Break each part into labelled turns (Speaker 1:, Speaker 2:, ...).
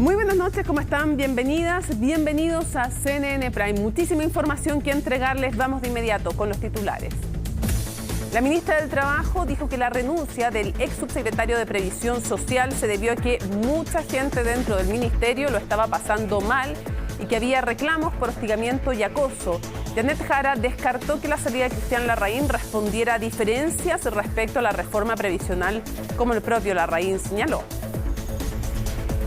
Speaker 1: Muy buenas noches, ¿cómo están? Bienvenidas, bienvenidos a CNN Prime. Muchísima información que entregarles. Vamos de inmediato con los titulares. La ministra del Trabajo dijo que la renuncia del ex subsecretario de Previsión Social se debió a que mucha gente dentro del ministerio lo estaba pasando mal y que había reclamos por hostigamiento y acoso. Janet Jara descartó que la salida de Cristian Larraín respondiera a diferencias respecto a la reforma previsional, como el propio Larraín señaló.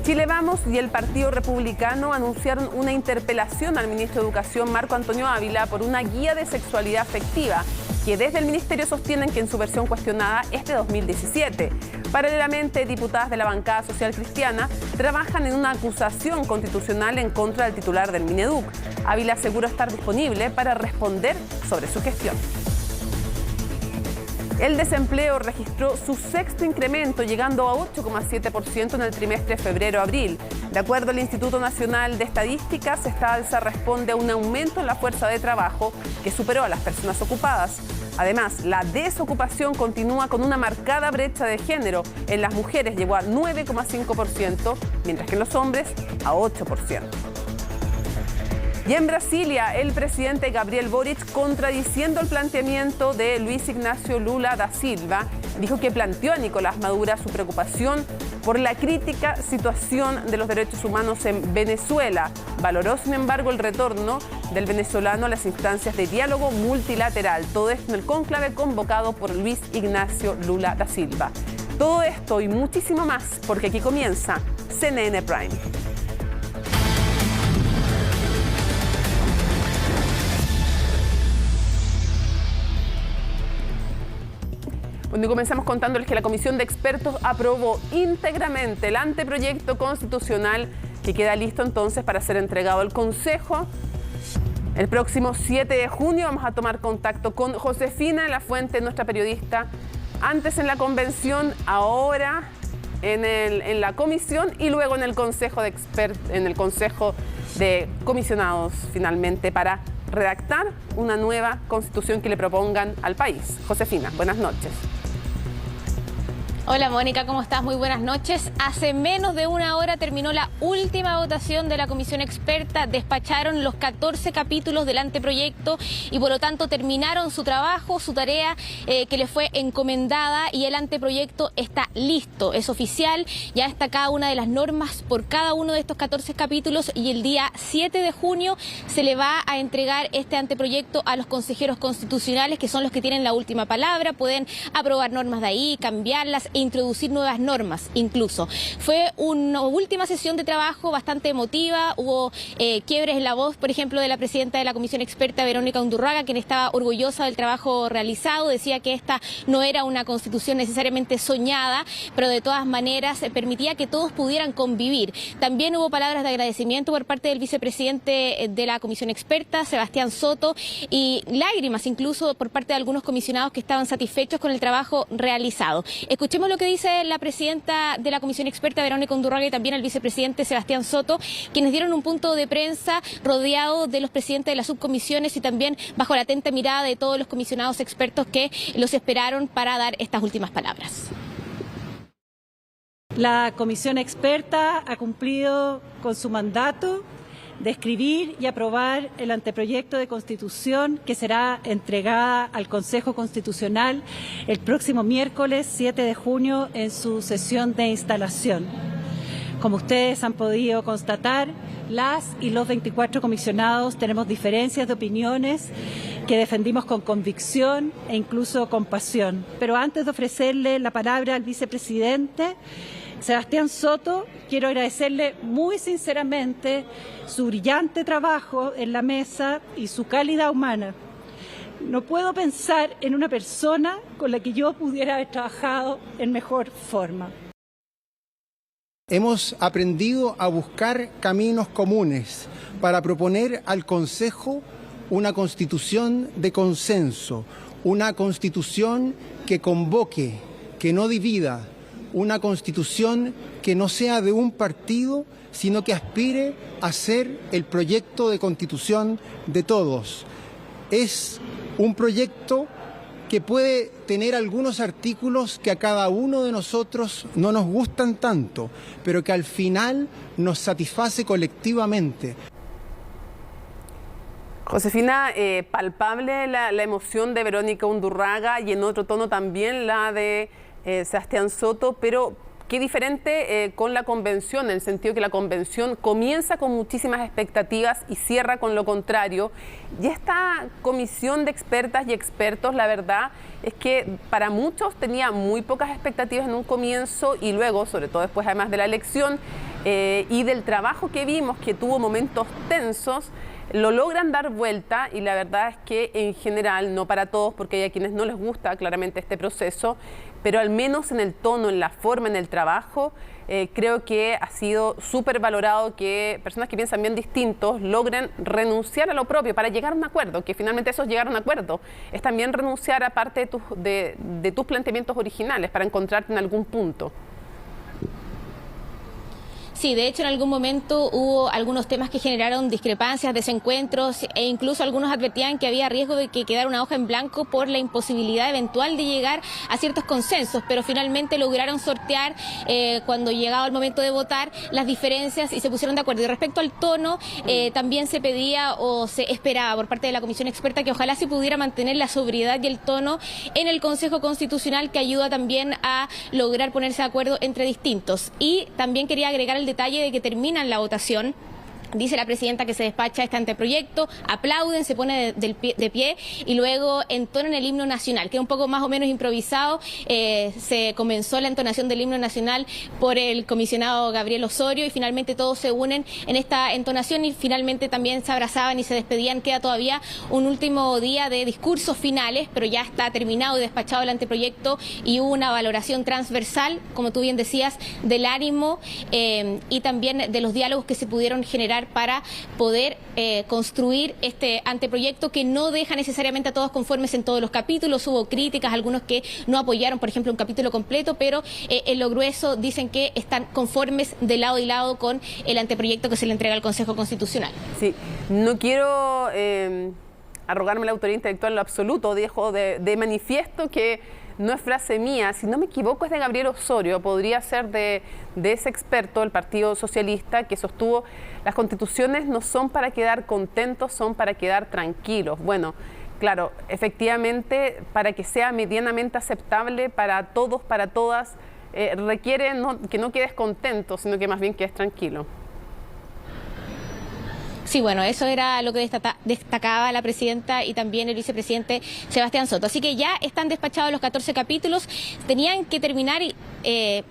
Speaker 1: Chile Vamos y el Partido Republicano anunciaron una interpelación al ministro de Educación, Marco Antonio Ávila, por una guía de sexualidad afectiva, que desde el ministerio sostienen que en su versión cuestionada es de 2017. Paralelamente, diputadas de la bancada social cristiana trabajan en una acusación constitucional en contra del titular del Mineduc. Ávila aseguró estar disponible para responder sobre su gestión. El desempleo registró su sexto incremento, llegando a 8,7% en el trimestre febrero-abril. De acuerdo al Instituto Nacional de Estadísticas, esta alza responde a un aumento en la fuerza de trabajo que superó a las personas ocupadas. Además, la desocupación continúa con una marcada brecha de género. En las mujeres llegó a 9,5%, mientras que en los hombres a 8%. Y en Brasilia, el presidente Gabriel Boric, contradiciendo el planteamiento de Luis Ignacio Lula da Silva, dijo que planteó a Nicolás Maduro su preocupación por la crítica situación de los derechos humanos en Venezuela. Valoró, sin embargo, el retorno del venezolano a las instancias de diálogo multilateral. Todo esto en el cónclave convocado por Luis Ignacio Lula da Silva. Todo esto y muchísimo más, porque aquí comienza CNN Prime. Bueno, comenzamos contándoles que la Comisión de Expertos aprobó íntegramente el anteproyecto constitucional que queda listo entonces para ser entregado al Consejo. El próximo 7 de junio vamos a tomar contacto con Josefina Lafuente, nuestra periodista, antes en la convención, ahora en la comisión y luego en el Consejo de Comisionados finalmente para redactar una nueva constitución que le propongan al país. Josefina, buenas noches.
Speaker 2: Hola Mónica, ¿cómo estás? Muy buenas noches. Hace menos de una hora terminó la última votación de la comisión experta. Despacharon los 14 capítulos del anteproyecto y por lo tanto terminaron su trabajo, su tarea que les fue encomendada, y el anteproyecto está listo, es oficial. Ya está cada una de las normas por cada uno de estos 14 capítulos y el día 7 de junio se le va a entregar este anteproyecto a los consejeros constitucionales, que son los que tienen la última palabra. Pueden aprobar normas de ahí, cambiarlas, introducir nuevas normas incluso. Fue una última sesión de trabajo bastante emotiva, hubo quiebres en la voz, por ejemplo, de la presidenta de la comisión experta, Verónica Undurraga, quien estaba orgullosa del trabajo realizado, decía que esta no era una constitución necesariamente soñada, pero de todas maneras permitía que todos pudieran convivir. También hubo palabras de agradecimiento por parte del vicepresidente de la comisión experta, Sebastián Soto, y lágrimas incluso por parte de algunos comisionados que estaban satisfechos con el trabajo realizado. Escuchemos lo que dice la presidenta de la comisión experta, Verónica Undurraga, y también el vicepresidente Sebastián Soto, quienes dieron un punto de prensa rodeado de los presidentes de las subcomisiones y también bajo la atenta mirada de todos los comisionados expertos que los esperaron para dar estas últimas palabras.
Speaker 3: La comisión experta ha cumplido con su mandato de escribir y aprobar el anteproyecto de Constitución que será entregada al Consejo Constitucional el próximo miércoles 7 de junio en su sesión de instalación. Como ustedes han podido constatar, las y los 24 comisionados tenemos diferencias de opiniones que defendimos con convicción e incluso con pasión. Pero antes de ofrecerle la palabra al vicepresidente Sebastián Soto, quiero agradecerle muy sinceramente su brillante trabajo en la mesa y su calidad humana. No puedo pensar en una persona con la que yo pudiera haber trabajado en mejor forma.
Speaker 4: Hemos aprendido a buscar caminos comunes para proponer al Consejo una constitución de consenso, una constitución que convoque, que no divida, una constitución que no sea de un partido, sino que aspire a ser el proyecto de constitución de todos. Es un proyecto que puede tener algunos artículos que a cada uno de nosotros no nos gustan tanto, pero que al final nos satisface colectivamente.
Speaker 1: Josefina, palpable la emoción de Verónica Undurraga y en otro tono también la de Sebastián Soto, pero qué diferente con la convención, en el sentido que la convención comienza con muchísimas expectativas y cierra con lo contrario. Y esta comisión de expertas y expertos, la verdad es que para muchos tenía muy pocas expectativas en un comienzo y luego, sobre todo después además de la elección y del trabajo que vimos, que tuvo momentos tensos, lo logran dar vuelta y la verdad es que en general, no para todos, porque hay a quienes no les gusta claramente este proceso, pero al menos en el tono, en la forma, en el trabajo, creo que ha sido súper valorado que personas que piensan bien distintos logren renunciar a lo propio para llegar a un acuerdo, que finalmente eso es llegar a un acuerdo, es también renunciar a parte de tus planteamientos originales para encontrarte en algún punto.
Speaker 2: Sí, de hecho en algún momento hubo algunos temas que generaron discrepancias, desencuentros e incluso algunos advertían que había riesgo de que quedara una hoja en blanco por la imposibilidad eventual de llegar a ciertos consensos, pero finalmente lograron sortear cuando llegaba el momento de votar las diferencias y se pusieron de acuerdo. Y respecto al tono, también se pedía o se esperaba por parte de la Comisión Experta que ojalá se pudiera mantener la sobriedad y el tono en el Consejo Constitucional, que ayuda también a lograr ponerse de acuerdo entre distintos. Y también quería agregar el detalle de que terminan la votación. Dice la presidenta que se despacha este anteproyecto, aplauden, se pone de pie y luego entonan el himno nacional, que es un poco más o menos improvisado. Se comenzó la entonación del himno nacional por el comisionado Gabriel Osorio y finalmente todos se unen en esta entonación y finalmente también se abrazaban y se despedían. Queda todavía un último día de discursos finales, pero ya está terminado y despachado el anteproyecto y hubo una valoración transversal, como tú bien decías, del ánimo y también de los diálogos que se pudieron generar para poder construir este anteproyecto que no deja necesariamente a todos conformes en todos los capítulos. Hubo críticas, algunos que no apoyaron, por ejemplo, un capítulo completo, pero en lo grueso dicen que están conformes de lado y lado con el anteproyecto que se le entrega al Consejo Constitucional.
Speaker 1: Sí, no quiero arrogarme la autoría intelectual en lo absoluto, dejo de manifiesto que no es frase mía, si no me equivoco es de Gabriel Osorio, podría ser de ese experto del Partido Socialista que sostuvo las constituciones no son para quedar contentos, son para quedar tranquilos. Bueno, claro, efectivamente, para que sea medianamente aceptable para todos, para todas, requiere que no quedes contento, sino que más bien quedes tranquilo.
Speaker 2: Sí, bueno, eso era lo que destacaba la presidenta y también el vicepresidente Sebastián Soto. Así que ya están despachados los 14 capítulos. Tenían que terminar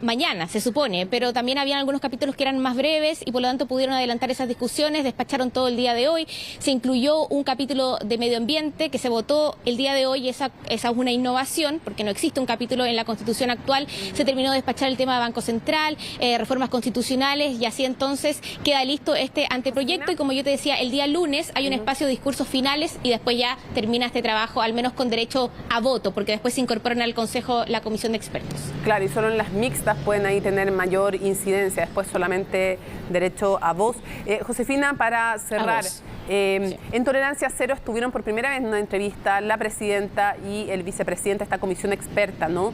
Speaker 2: mañana, se supone, pero también habían algunos capítulos que eran más breves y por lo tanto pudieron adelantar esas discusiones. Despacharon todo el día de hoy. Se incluyó un capítulo de medio ambiente que se votó el día de hoy y esa es una innovación porque no existe un capítulo en la Constitución actual. Se terminó de despachar el tema de Banco Central, reformas constitucionales y así entonces queda listo este anteproyecto y como yo te decía, el día lunes hay un espacio de discursos finales y después ya termina este trabajo, al menos con derecho a voto, porque después se incorporan al Consejo la comisión de expertos.
Speaker 1: Claro, y solo en las mixtas pueden ahí tener mayor incidencia, después solamente derecho a voz. Josefina, para cerrar, sí. En Tolerancia Cero estuvieron por primera vez en una entrevista la presidenta y el vicepresidente de esta comisión experta, ¿no?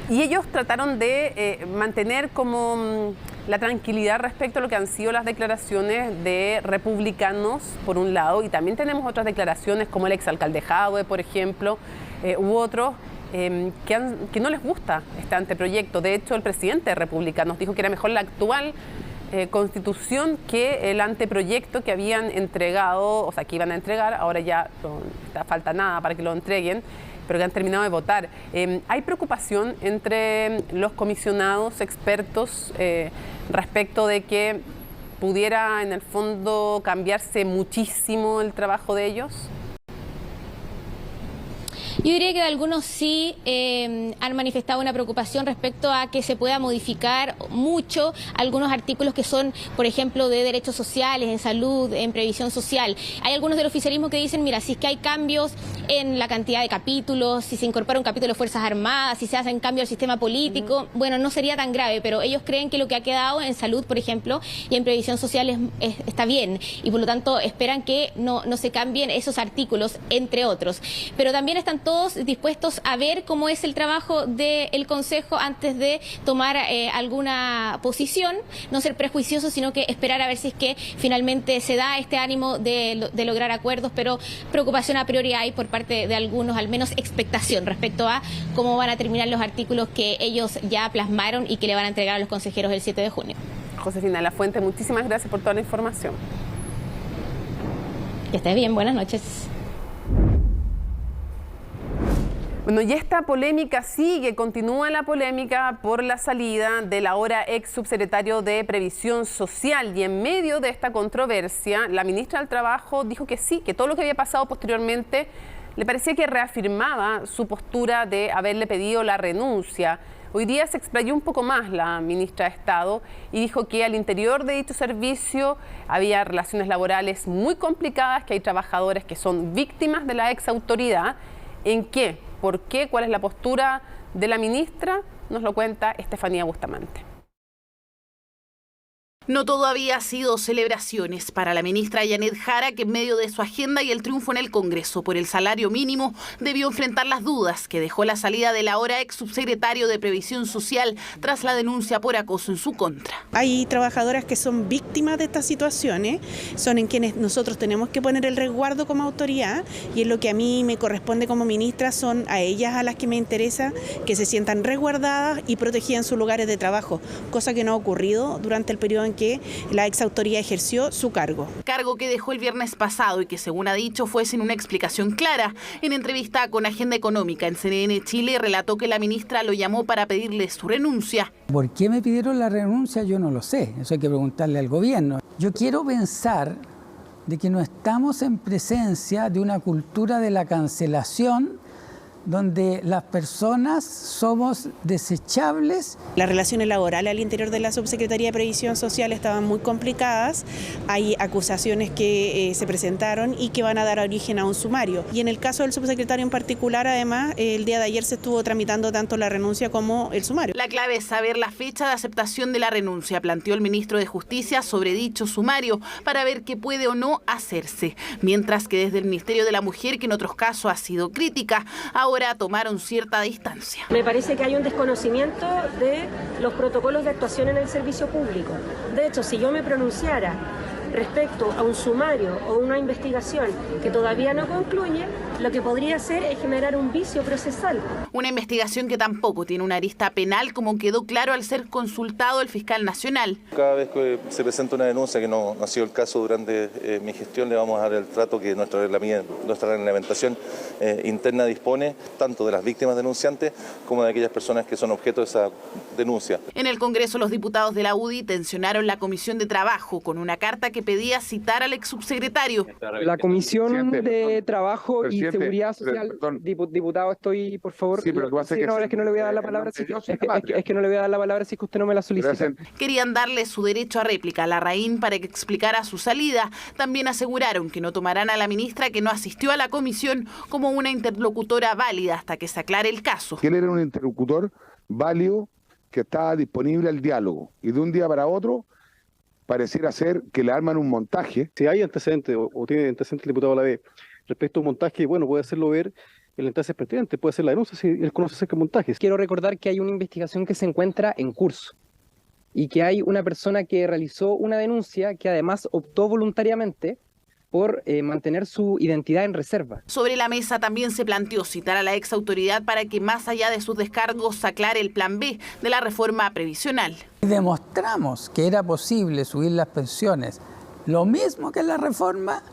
Speaker 1: Y ellos trataron de mantener como la tranquilidad respecto a lo que han sido las declaraciones de republicanos, por un lado, y también tenemos otras declaraciones como el exalcalde Jadwe, por ejemplo, u otros que no les gusta este anteproyecto. De hecho, el presidente de republicanos dijo que era mejor la actual constitución que el anteproyecto que habían entregado, o sea, que iban a entregar, ahora ya no falta nada para que lo entreguen, pero que han terminado de votar. ¿Hay preocupación entre los comisionados expertos respecto de que pudiera en el fondo cambiarse muchísimo el trabajo de ellos?
Speaker 2: Yo diría que algunos sí han manifestado una preocupación respecto a que se pueda modificar mucho algunos artículos que son, por ejemplo, de derechos sociales, en salud, en previsión social. Hay algunos del oficialismo que dicen, mira, si es que hay cambios en la cantidad de capítulos, si se incorpora un capítulo de Fuerzas Armadas, si se hacen cambios al sistema político, bueno, no sería tan grave, pero ellos creen que lo que ha quedado en salud, por ejemplo, y en previsión social está bien, y por lo tanto esperan que no se cambien esos artículos, entre otros. Pero también están todos dispuestos a ver cómo es el trabajo del Consejo antes de tomar alguna posición, no ser prejuiciosos, sino que esperar a ver si es que finalmente se da este ánimo de lograr acuerdos, pero preocupación a priori hay por parte de algunos, al menos expectación respecto a cómo van a terminar los artículos que ellos ya plasmaron y que le van a entregar a los consejeros el 7 de junio.
Speaker 1: Josefina Lafuente, muchísimas gracias por toda la información.
Speaker 2: Que estés bien, buenas noches.
Speaker 1: Bueno, y esta polémica sigue, continúa la polémica por la salida del ahora ex subsecretario de Previsión Social, y en medio de esta controversia, la ministra del Trabajo dijo que sí, que todo lo que había pasado posteriormente le parecía que reafirmaba su postura de haberle pedido la renuncia. Hoy día se explayó un poco más la ministra de Estado y dijo que al interior de dicho servicio había relaciones laborales muy complicadas, que hay trabajadores que son víctimas de la ex autoridad. ¿En qué? ¿Por qué? ¿Cuál es la postura de la ministra? Nos lo cuenta Estefanía Bustamante.
Speaker 5: No todo había sido celebraciones para la ministra Yanet Jara, que en medio de su agenda y el triunfo en el Congreso por el salario mínimo, debió enfrentar las dudas que dejó la salida del ahora ex subsecretario de Previsión Social tras la denuncia por acoso en su contra.
Speaker 6: Hay trabajadoras que son víctimas de estas situaciones, son en quienes nosotros tenemos que poner el resguardo como autoridad, y es lo que a mí me corresponde como ministra, son a ellas a las que me interesa que se sientan resguardadas y protegidas en sus lugares de trabajo, cosa que no ha ocurrido durante el periodo en que la ex autoridad ejerció su cargo.
Speaker 5: Cargo que dejó el viernes pasado y que, según ha dicho, fue sin una explicación clara. En entrevista con Agenda Económica en CNN Chile, relató que la ministra lo llamó para pedirle su renuncia.
Speaker 7: ¿Por qué me pidieron la renuncia? Yo no lo sé, eso hay que preguntarle al gobierno. Yo quiero pensar de que no estamos en presencia de una cultura de la cancelación donde las personas somos desechables.
Speaker 6: Las relaciones laborales al interior de la Subsecretaría de Previsión Social estaban muy complicadas. Hay acusaciones que se presentaron y que van a dar origen a un sumario. Y en el caso del subsecretario en particular, además, el día de ayer se estuvo tramitando tanto la renuncia como el sumario.
Speaker 5: La clave es saber la fecha de aceptación de la renuncia, planteó el ministro de Justicia sobre dicho sumario, para ver qué puede o no hacerse. Mientras que desde el Ministerio de la Mujer, que en otros casos ha sido crítica, ahora tomaron cierta distancia.
Speaker 8: Me parece que hay un desconocimiento de los protocolos de actuación en el servicio público. De hecho, si yo me pronunciara respecto a un sumario o una investigación que todavía no concluye, lo que podría hacer es generar un vicio procesal.
Speaker 5: Una investigación que tampoco tiene una arista penal, como quedó claro al ser consultado el fiscal nacional.
Speaker 9: Cada vez que se presenta una denuncia, que no ha sido el caso durante mi gestión, le vamos a dar el trato que nuestra reglamentación interna dispone, tanto de las víctimas denunciantes como de aquellas personas que son objeto de esa denuncia.
Speaker 5: En el Congreso, los diputados de la UDI tensionaron la Comisión de Trabajo con una carta que pedía citar al ex subsecretario.
Speaker 10: La Comisión de Trabajo y Seguridad Social, diputado, estoy, por favor.
Speaker 11: Sí, pero tú haces
Speaker 10: no, es que no le voy a dar la palabra. Es que no le voy a dar la palabra si es que usted no me la solicita.
Speaker 5: Querían darle su derecho a réplica a Larraín para que explicara su salida. También aseguraron que no tomarán a la ministra, que no asistió a la comisión, como una interlocutora válida hasta que se aclare el caso.
Speaker 11: Él era un interlocutor válido que estaba disponible al diálogo, y de un día para otro pareciera ser que le arman un montaje.
Speaker 12: Si hay antecedentes o tiene antecedentes el diputado Alavés respecto a un montaje, bueno, puede hacerlo ver en la instancia pertinente, puede hacer la denuncia si él conoce acerca de montajes.
Speaker 10: Quiero recordar que hay una investigación que se encuentra en curso y que hay una persona que realizó una denuncia que además optó voluntariamente por mantener su identidad en reserva.
Speaker 5: Sobre la mesa también se planteó citar a la ex autoridad para que, más allá de sus descargos, aclare el plan B de la reforma previsional.
Speaker 7: Demostramos que era posible subir las pensiones, lo mismo que en la reforma,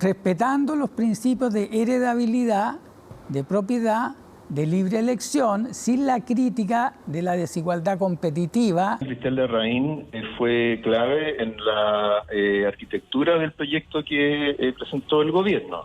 Speaker 7: respetando los principios de heredabilidad, de propiedad, de libre elección, sin la crítica de la desigualdad competitiva.
Speaker 13: Cristian Larraín fue clave en la arquitectura del proyecto que presentó el gobierno.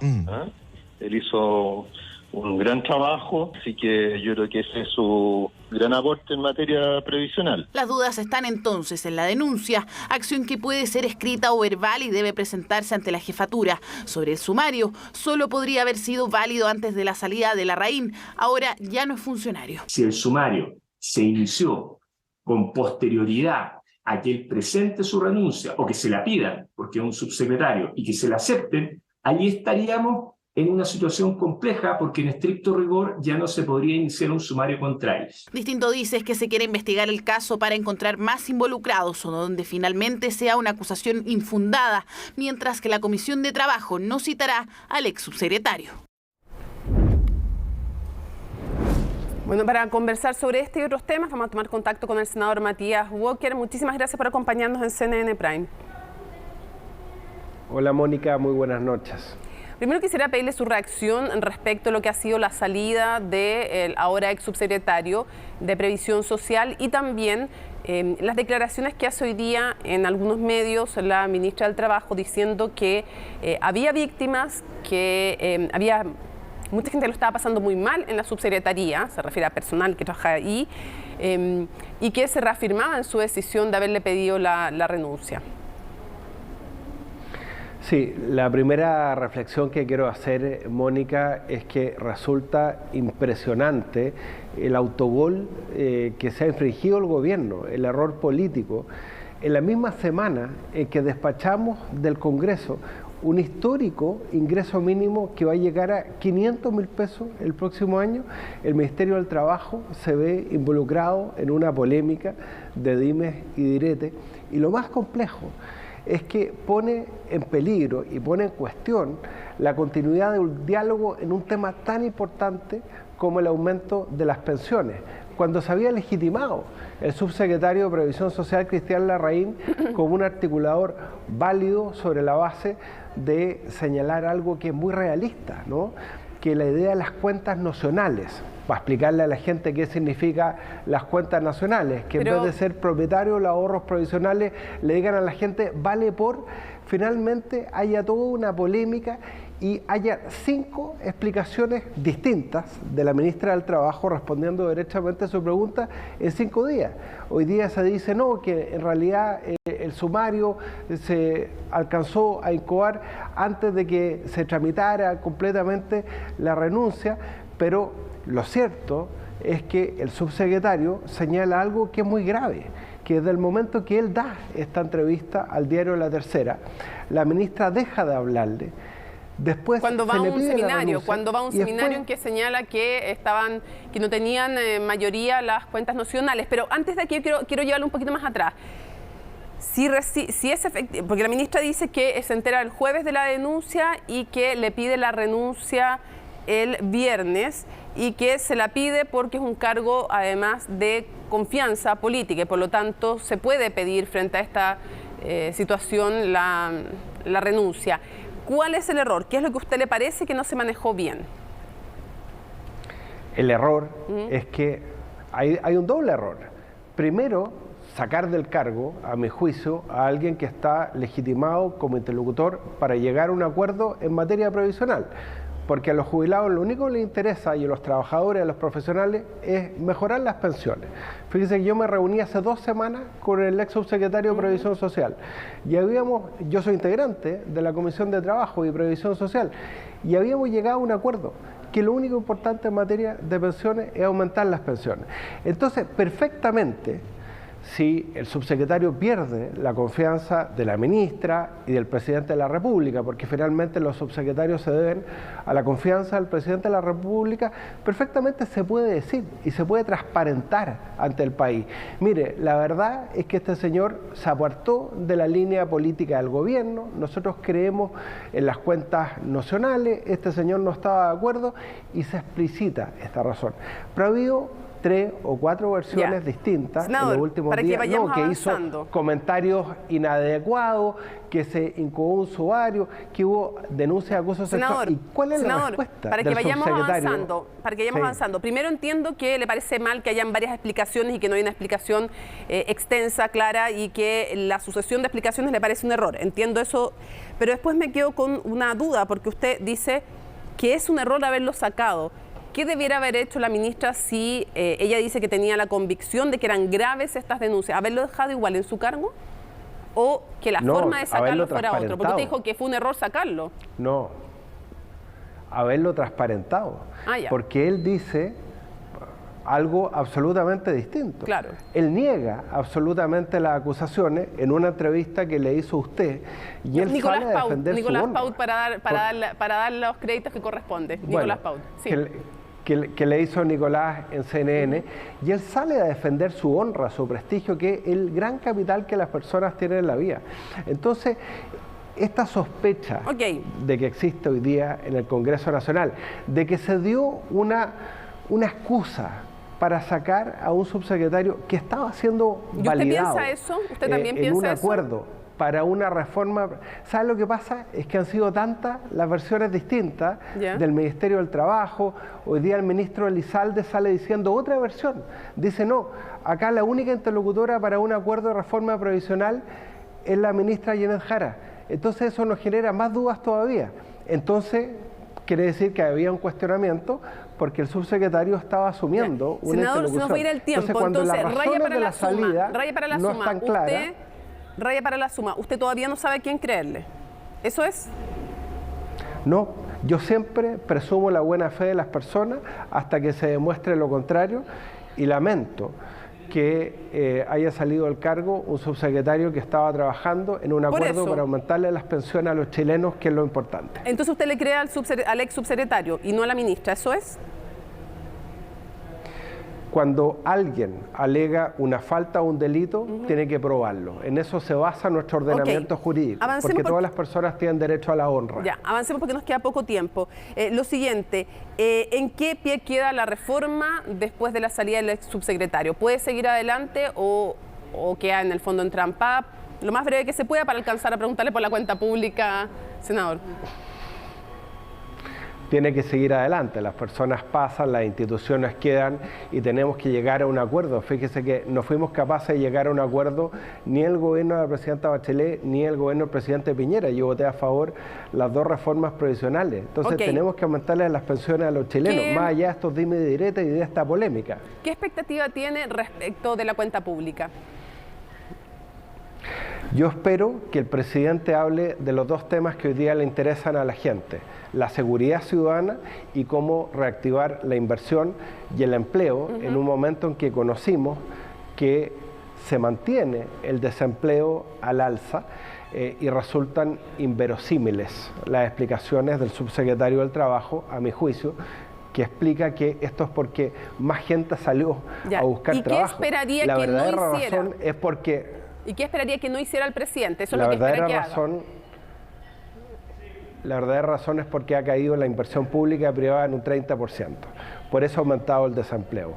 Speaker 13: Él hizo un gran trabajo, así que yo creo que ese es su gran aporte en materia previsional.
Speaker 5: Las dudas están entonces en la denuncia, acción que puede ser escrita o verbal y debe presentarse ante la jefatura. Sobre el sumario, solo podría haber sido válido antes de la salida de Larraín, ahora ya no es funcionario.
Speaker 14: Si el sumario se inició con posterioridad a que él presente su renuncia o que se la pidan porque es un subsecretario y que se la acepten, allí estaríamos en una situación compleja porque en estricto rigor ya no se podría iniciar un sumario contra ellos.
Speaker 5: Distinto dice es que se quiere investigar el caso para encontrar más involucrados o donde finalmente sea una acusación infundada, mientras que la Comisión de Trabajo no citará al ex subsecretario.
Speaker 1: Bueno, para conversar sobre este y otros temas vamos a tomar contacto con el senador Matías Walker. Muchísimas gracias por acompañarnos en CNN Prime.
Speaker 15: Hola Mónica, muy buenas noches.
Speaker 1: Primero quisiera pedirle su reacción respecto a lo que ha sido la salida del ahora ex subsecretario de Previsión Social y también las declaraciones que hace hoy día en algunos medios la ministra del Trabajo diciendo que había víctimas, que había mucha gente que lo estaba pasando muy mal en la subsecretaría, se refiere a personal que trabaja ahí, y que se reafirmaba en su decisión de haberle pedido la renuncia.
Speaker 15: Sí, la primera reflexión que quiero hacer, Mónica, es que resulta impresionante el autogol que se ha infringido el gobierno, el error político, en la misma semana en que despachamos del Congreso un histórico ingreso mínimo que va a llegar a 500.000 pesos el próximo año. El Ministerio del Trabajo se ve involucrado en una polémica de dimes y diretes, y lo más complejo es que pone en peligro y pone en cuestión la continuidad de un diálogo en un tema tan importante como el aumento de las pensiones, cuando se había legitimado el subsecretario de Previsión Social, Cristian Larraín, como un articulador válido sobre la base de señalar algo que es muy realista, ¿no? Que la idea de las cuentas nacionales, para explicarle a la gente qué significa las cuentas nacionales, que en vez de ser propietario de los ahorros provisionales, le digan a la gente, vale por, finalmente haya toda una polémica y haya 5 explicaciones distintas de la ministra del Trabajo respondiendo derechamente a su pregunta en 5 días. Hoy día se dice no, que en realidad el sumario se alcanzó a incoar antes de que se tramitara completamente la renuncia, pero lo cierto es que el subsecretario señala algo que es muy grave, que desde el momento que él da esta entrevista al diario La Tercera, la ministra deja de hablarle. Después
Speaker 1: cuando va a un seminario, en que señala que no tenían mayoría las cuentas nacionales. Pero antes de aquí quiero llevarlo un poquito más atrás. Si es efectivo, porque la ministra dice que se entera el jueves de la denuncia y que le pide la renuncia el viernes y que se la pide porque es un cargo además de confianza política y por lo tanto se puede pedir frente a esta situación la renuncia. ¿Cuál es el error? ¿Qué es lo que a usted le parece que no se manejó bien?
Speaker 15: El error es que hay un doble error. Primero, sacar del cargo, a mi juicio, a alguien que está legitimado como interlocutor para llegar a un acuerdo en materia previsional. Porque a los jubilados lo único que les interesa, y a los trabajadores, a los profesionales, es mejorar las pensiones. Fíjense que yo me reuní hace 2 semanas con el ex subsecretario de Previsión Social. Y yo soy integrante de la Comisión de Trabajo y Previsión Social, y habíamos llegado a un acuerdo que lo único importante en materia de pensiones es aumentar las pensiones. Entonces, perfectamente, si el subsecretario pierde la confianza de la ministra y del presidente de la República, porque finalmente los subsecretarios se deben a la confianza del presidente de la República, perfectamente se puede decir y se puede transparentar ante el país. Mire, la verdad es que este señor se apartó de la línea política del gobierno, nosotros creemos en las cuentas nacionales, este señor no estaba de acuerdo y se explicita esta razón. Pero ha habido 3 o 4 versiones distintas en los últimos días, que hizo comentarios inadecuados, que se incoó un usuario, que hubo denuncias de acoso sexual. ¿Y cuál es la respuesta
Speaker 1: para que
Speaker 15: del
Speaker 1: vayamos
Speaker 15: subsecretario?
Speaker 1: avanzando. Primero entiendo que le parece mal que hayan varias explicaciones y que no hay una explicación extensa, clara, y que la sucesión de explicaciones le parece un error. Entiendo eso, pero después me quedo con una duda, porque usted dice que es un error haberlo sacado. ¿Qué debiera haber hecho la ministra si ella dice que tenía la convicción de que eran graves estas denuncias? ¿Haberlo dejado igual en su cargo? ¿O que la forma de sacarlo fuera otro? Porque usted dijo que fue un error sacarlo.
Speaker 15: No, haberlo transparentado. Porque él dice, algo absolutamente distinto.
Speaker 1: Claro.
Speaker 15: Él niega absolutamente las acusaciones en una entrevista que le hizo usted y él
Speaker 1: Nicolás
Speaker 15: sale a defender
Speaker 1: Nicolás
Speaker 15: su honra.
Speaker 1: Paut para dar los créditos que corresponde. Nicolás Paut. Sí.
Speaker 15: Que le hizo Nicolás en CNN, y él sale a defender su honra, su prestigio, que es el gran capital que las personas tienen en la vida. Entonces, esta sospecha de que existe hoy día en el Congreso Nacional, de que se dio una excusa para sacar a un subsecretario que estaba siendo validado.
Speaker 1: ¿Usted piensa eso? ¿Usted también
Speaker 15: en
Speaker 1: piensa
Speaker 15: un
Speaker 1: eso?
Speaker 15: acuerdo para una reforma. ¿Sabe lo que pasa? Es que han sido tantas las versiones distintas del Ministerio del Trabajo. Hoy día el ministro Elizalde sale diciendo otra versión. Dice, no, acá la única interlocutora para un acuerdo de reforma provisional es la ministra Yanet Jara. Entonces eso nos genera más dudas todavía. Entonces quiere decir que había un cuestionamiento porque el subsecretario estaba asumiendo una
Speaker 1: Senador,
Speaker 15: interlocución.
Speaker 1: se nos va a ir el tiempo.
Speaker 15: Entonces, cuando las razones de la salida no están claras,
Speaker 1: raya para la suma. Usted todavía no sabe a quién creerle. ¿Eso es?
Speaker 15: No, yo siempre presumo la buena fe de las personas hasta que se demuestre lo contrario, y lamento que haya salido del cargo un subsecretario que estaba trabajando en un acuerdo para aumentarle las pensiones a los chilenos, que es lo importante.
Speaker 1: Entonces usted le cree al ex subsecretario y no a la ministra, ¿eso es?
Speaker 15: Cuando alguien alega una falta o un delito, tiene que probarlo. En eso se basa nuestro ordenamiento jurídico, porque todas las personas tienen derecho a la honra.
Speaker 1: Ya, avancemos porque nos queda poco tiempo. Lo siguiente, ¿en qué pie queda la reforma después de la salida del ex subsecretario? ¿Puede seguir adelante o queda en el fondo entrampada? Lo más breve que se pueda para alcanzar a preguntarle por la cuenta pública, senador.
Speaker 15: Tiene que seguir adelante, las personas pasan, las instituciones quedan y tenemos que llegar a un acuerdo. Fíjese que no fuimos capaces de llegar a un acuerdo ni el gobierno de la presidenta Bachelet ni el gobierno del presidente Piñera. Yo voté a favor las dos reformas provisionales. Entonces tenemos que aumentarle las pensiones a los chilenos, más allá de estos dime y diretes y de esta polémica.
Speaker 1: ¿Qué expectativa tiene respecto de la cuenta pública?
Speaker 15: Yo espero que el presidente hable de los dos temas que hoy día le interesan a la gente: la seguridad ciudadana y cómo reactivar la inversión y el empleo en un momento en que conocimos que se mantiene el desempleo al alza y resultan inverosímiles las explicaciones del subsecretario del Trabajo, a mi juicio, que explica que esto es porque más gente salió a buscar trabajo.
Speaker 1: ¿Qué esperaría
Speaker 15: la
Speaker 1: que
Speaker 15: verdadera
Speaker 1: no hiciera?
Speaker 15: razón es porque...
Speaker 1: ¿Y qué esperaría que no hiciera el presidente? Eso es
Speaker 15: la
Speaker 1: lo que espera
Speaker 15: verdadera
Speaker 1: que
Speaker 15: razón, la verdadera razón es porque ha caído la inversión pública y privada en un 30%. Por eso ha aumentado el desempleo.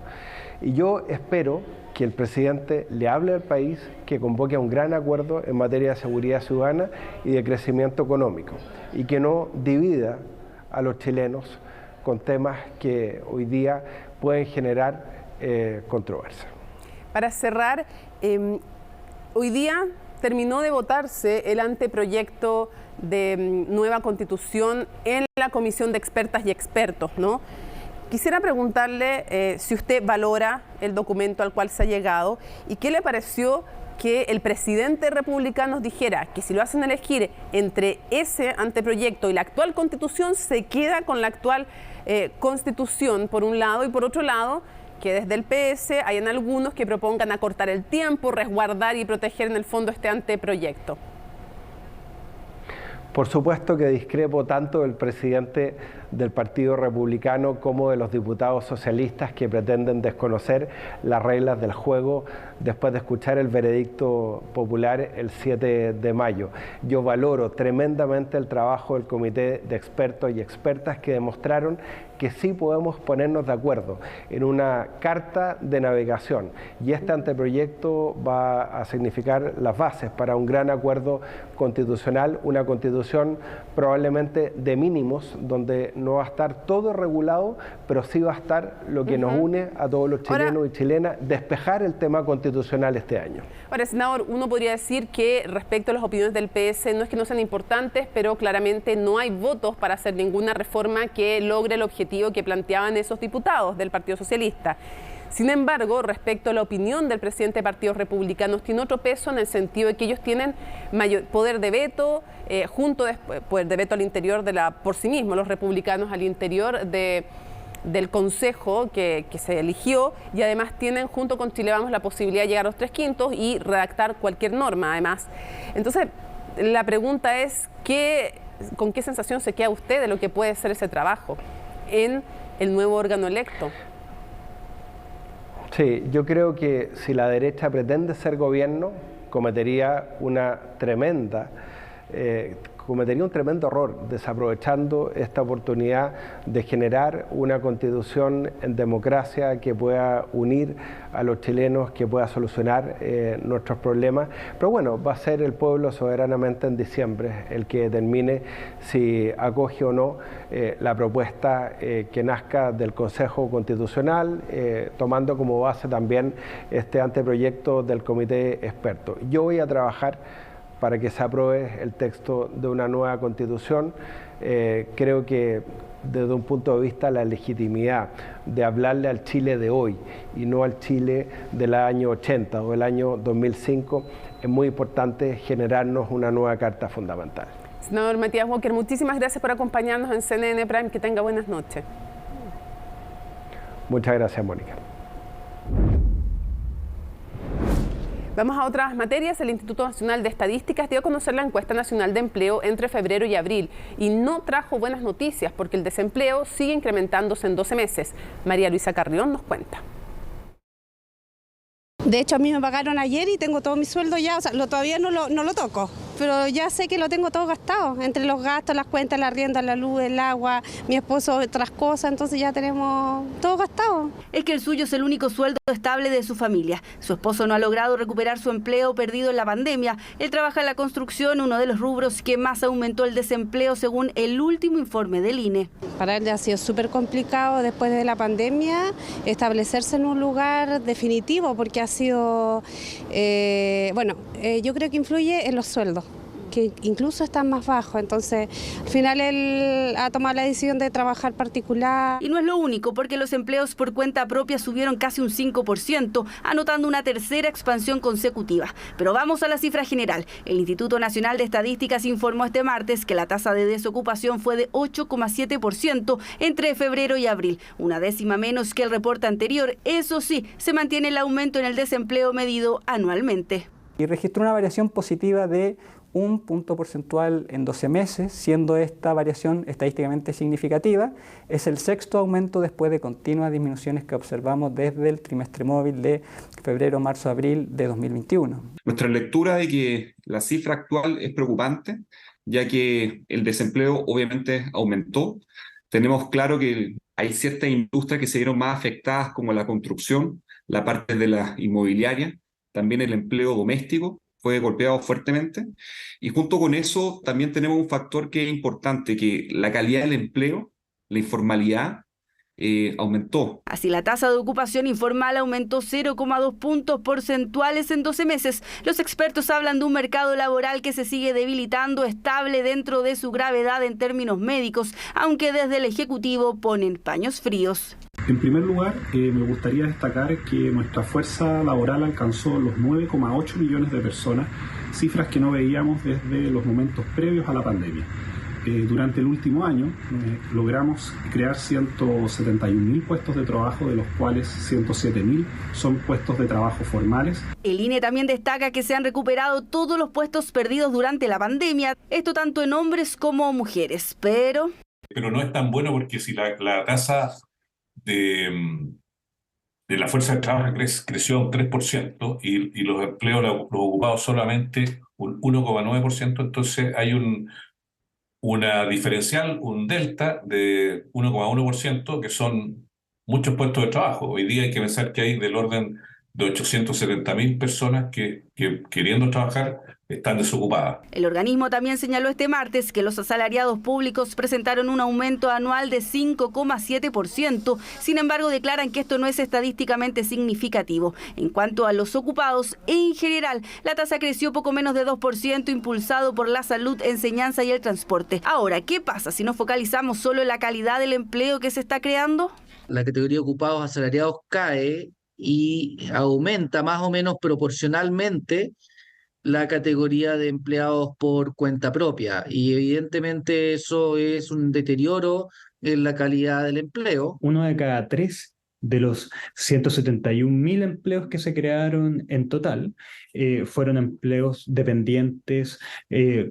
Speaker 15: Y yo espero que el presidente le hable al país, que convoque a un gran acuerdo en materia de seguridad ciudadana y de crecimiento económico, y que no divida a los chilenos con temas que hoy día pueden generar controversia.
Speaker 1: Para cerrar, hoy día terminó de votarse el anteproyecto de nueva constitución en la Comisión de Expertas y Expertos, ¿no? Quisiera preguntarle si usted valora el documento al cual se ha llegado y qué le pareció que el presidente republicano dijera que si lo hacen elegir entre ese anteproyecto y la actual constitución, se queda con la actual constitución por un lado, y por otro lado que desde el PS hayan algunos que propongan acortar el tiempo, resguardar y proteger en el fondo este anteproyecto.
Speaker 15: Por supuesto que discrepo tanto del presidente del Partido Republicano como de los diputados socialistas que pretenden desconocer las reglas del juego después de escuchar el veredicto popular el 7 de mayo. Yo valoro tremendamente el trabajo del Comité de Expertos y Expertas que demostraron que sí podemos ponernos de acuerdo en una carta de navegación, y este anteproyecto va a significar las bases para un gran acuerdo constitucional, una constitución probablemente de mínimos, donde no va a estar todo regulado, pero sí va a estar lo que nos une a todos los chilenos y chilenas, despejar el tema constitucional este año.
Speaker 1: Ahora, senador, uno podría decir que respecto a las opiniones del PS, no es que no sean importantes, pero claramente no hay votos para hacer ninguna reforma que logre el objetivo que planteaban esos diputados del Partido Socialista. Sin embargo, respecto a la opinión del presidente de partidos republicanos, tiene otro peso en el sentido de que ellos tienen mayor poder de veto, poder de veto al interior de por sí mismos, los republicanos al interior de del Consejo que se eligió, y además tienen junto con Chile Vamos la posibilidad de llegar a los 3/5 y redactar cualquier norma además. Entonces, la pregunta es, ¿con qué sensación se queda usted de lo que puede ser ese trabajo en el nuevo órgano electo?
Speaker 15: Sí, yo creo que si la derecha pretende ser gobierno, cometería un tremendo error desaprovechando esta oportunidad de generar una constitución en democracia que pueda unir a los chilenos, que pueda solucionar nuestros problemas. Pero bueno, va a ser el pueblo soberanamente en diciembre el que determine si acoge o no la propuesta que nazca del Consejo Constitucional, tomando como base también este anteproyecto del Comité Experto. Yo voy a trabajar para que se apruebe el texto de una nueva Constitución. Creo que desde un punto de vista la legitimidad de hablarle al Chile de hoy y no al Chile del año 80 o del año 2005, es muy importante generarnos una nueva Carta Fundamental.
Speaker 1: Senador Matías Walker, muchísimas gracias por acompañarnos en CNN Prime. Que tenga buenas noches.
Speaker 15: Muchas gracias, Mónica.
Speaker 1: Vamos a otras materias. El Instituto Nacional de Estadísticas dio a conocer la encuesta nacional de empleo entre febrero y abril y no trajo buenas noticias porque el desempleo sigue incrementándose en 12 meses. María Luisa Carrión nos cuenta.
Speaker 16: De hecho, a mí me pagaron ayer y tengo todo mi sueldo ya, o sea, todavía no lo toco, pero ya sé que lo tengo todo gastado, entre los gastos, las cuentas, la arrienda, la luz, el agua, mi esposo, otras cosas, entonces ya tenemos todo gastado.
Speaker 17: Es que el suyo es el único sueldo estable de su familia. Su esposo no ha logrado recuperar su empleo perdido en la pandemia. Él trabaja en la construcción, uno de los rubros que más aumentó el desempleo según el último informe del INE.
Speaker 16: Para él ha sido súper complicado después de la pandemia establecerse en un lugar definitivo porque ha sido, yo creo que influye en los sueldos, que incluso están más bajos, entonces al final él ha tomado la decisión de trabajar particular.
Speaker 17: Y no es lo único, porque los empleos por cuenta propia subieron casi un 5%, anotando una tercera expansión consecutiva. Pero vamos a la cifra general. El Instituto Nacional de Estadísticas informó este martes que la tasa de desocupación fue de 8,7% entre febrero y abril, una décima menos que el reporte anterior. Eso sí, se mantiene el aumento en el desempleo medido anualmente.
Speaker 18: Y registró una variación positiva de 1 punto porcentual en 12 meses, siendo esta variación estadísticamente significativa. Es el sexto aumento después de continuas disminuciones que observamos desde el trimestre móvil de febrero, marzo, abril de 2021.
Speaker 19: Nuestra lectura de que la cifra actual es preocupante, ya que el desempleo obviamente aumentó. Tenemos claro que hay ciertas industrias que se vieron más afectadas, como la construcción, la parte de la inmobiliaria, también el empleo doméstico fue golpeado fuertemente, y junto con eso también tenemos un factor que es importante, que la calidad del empleo, la informalidad, aumentó.
Speaker 17: Así, la tasa de ocupación informal aumentó 0,2 puntos porcentuales en 12 meses. Los expertos hablan de un mercado laboral que se sigue debilitando, estable dentro de su gravedad en términos médicos, aunque desde el Ejecutivo ponen paños fríos.
Speaker 20: En primer lugar, me gustaría destacar que nuestra fuerza laboral alcanzó los 9,8 millones de personas, cifras que no veíamos desde los momentos previos a la pandemia. Durante el último año logramos crear 171.000 puestos de trabajo, de los cuales 107.000 son puestos de trabajo formales.
Speaker 17: El INE también destaca que se han recuperado todos los puestos perdidos durante la pandemia, esto tanto en hombres como mujeres, pero
Speaker 21: no es tan bueno, porque si la tasa de la fuerza de trabajo creció un 3% y los empleos los ocupados solamente un 1,9%, entonces hay una diferencial, un delta de 1,1%, que son muchos puestos de trabajo. Hoy día hay que pensar que hay del orden de 870.000 personas que queriendo trabajar están desocupadas.
Speaker 17: El organismo también señaló este martes que los asalariados públicos presentaron un aumento anual de 5,7%. Sin embargo, declaran que esto no es estadísticamente significativo. En cuanto a los ocupados, en general, la tasa creció poco menos de 2%, impulsado por la salud, enseñanza y el transporte. Ahora, ¿qué pasa si nos focalizamos solo en la calidad del empleo que se está creando?
Speaker 22: La categoría de ocupados asalariados cae y aumenta más o menos proporcionalmente la categoría de empleados por cuenta propia, y evidentemente eso es un deterioro en la calidad del empleo.
Speaker 3: 1 de cada 3 de los 171.000 empleos que se crearon en total fueron empleos dependientes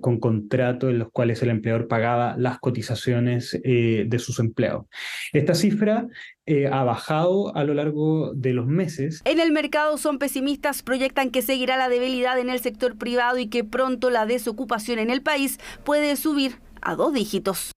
Speaker 3: con contrato en los cuales el empleador pagaba las cotizaciones de sus empleados. Esta cifra ha bajado a lo largo de los meses.
Speaker 17: En el mercado son pesimistas, proyectan que seguirá la debilidad en el sector privado y que pronto la desocupación en el país puede subir a 2 dígitos.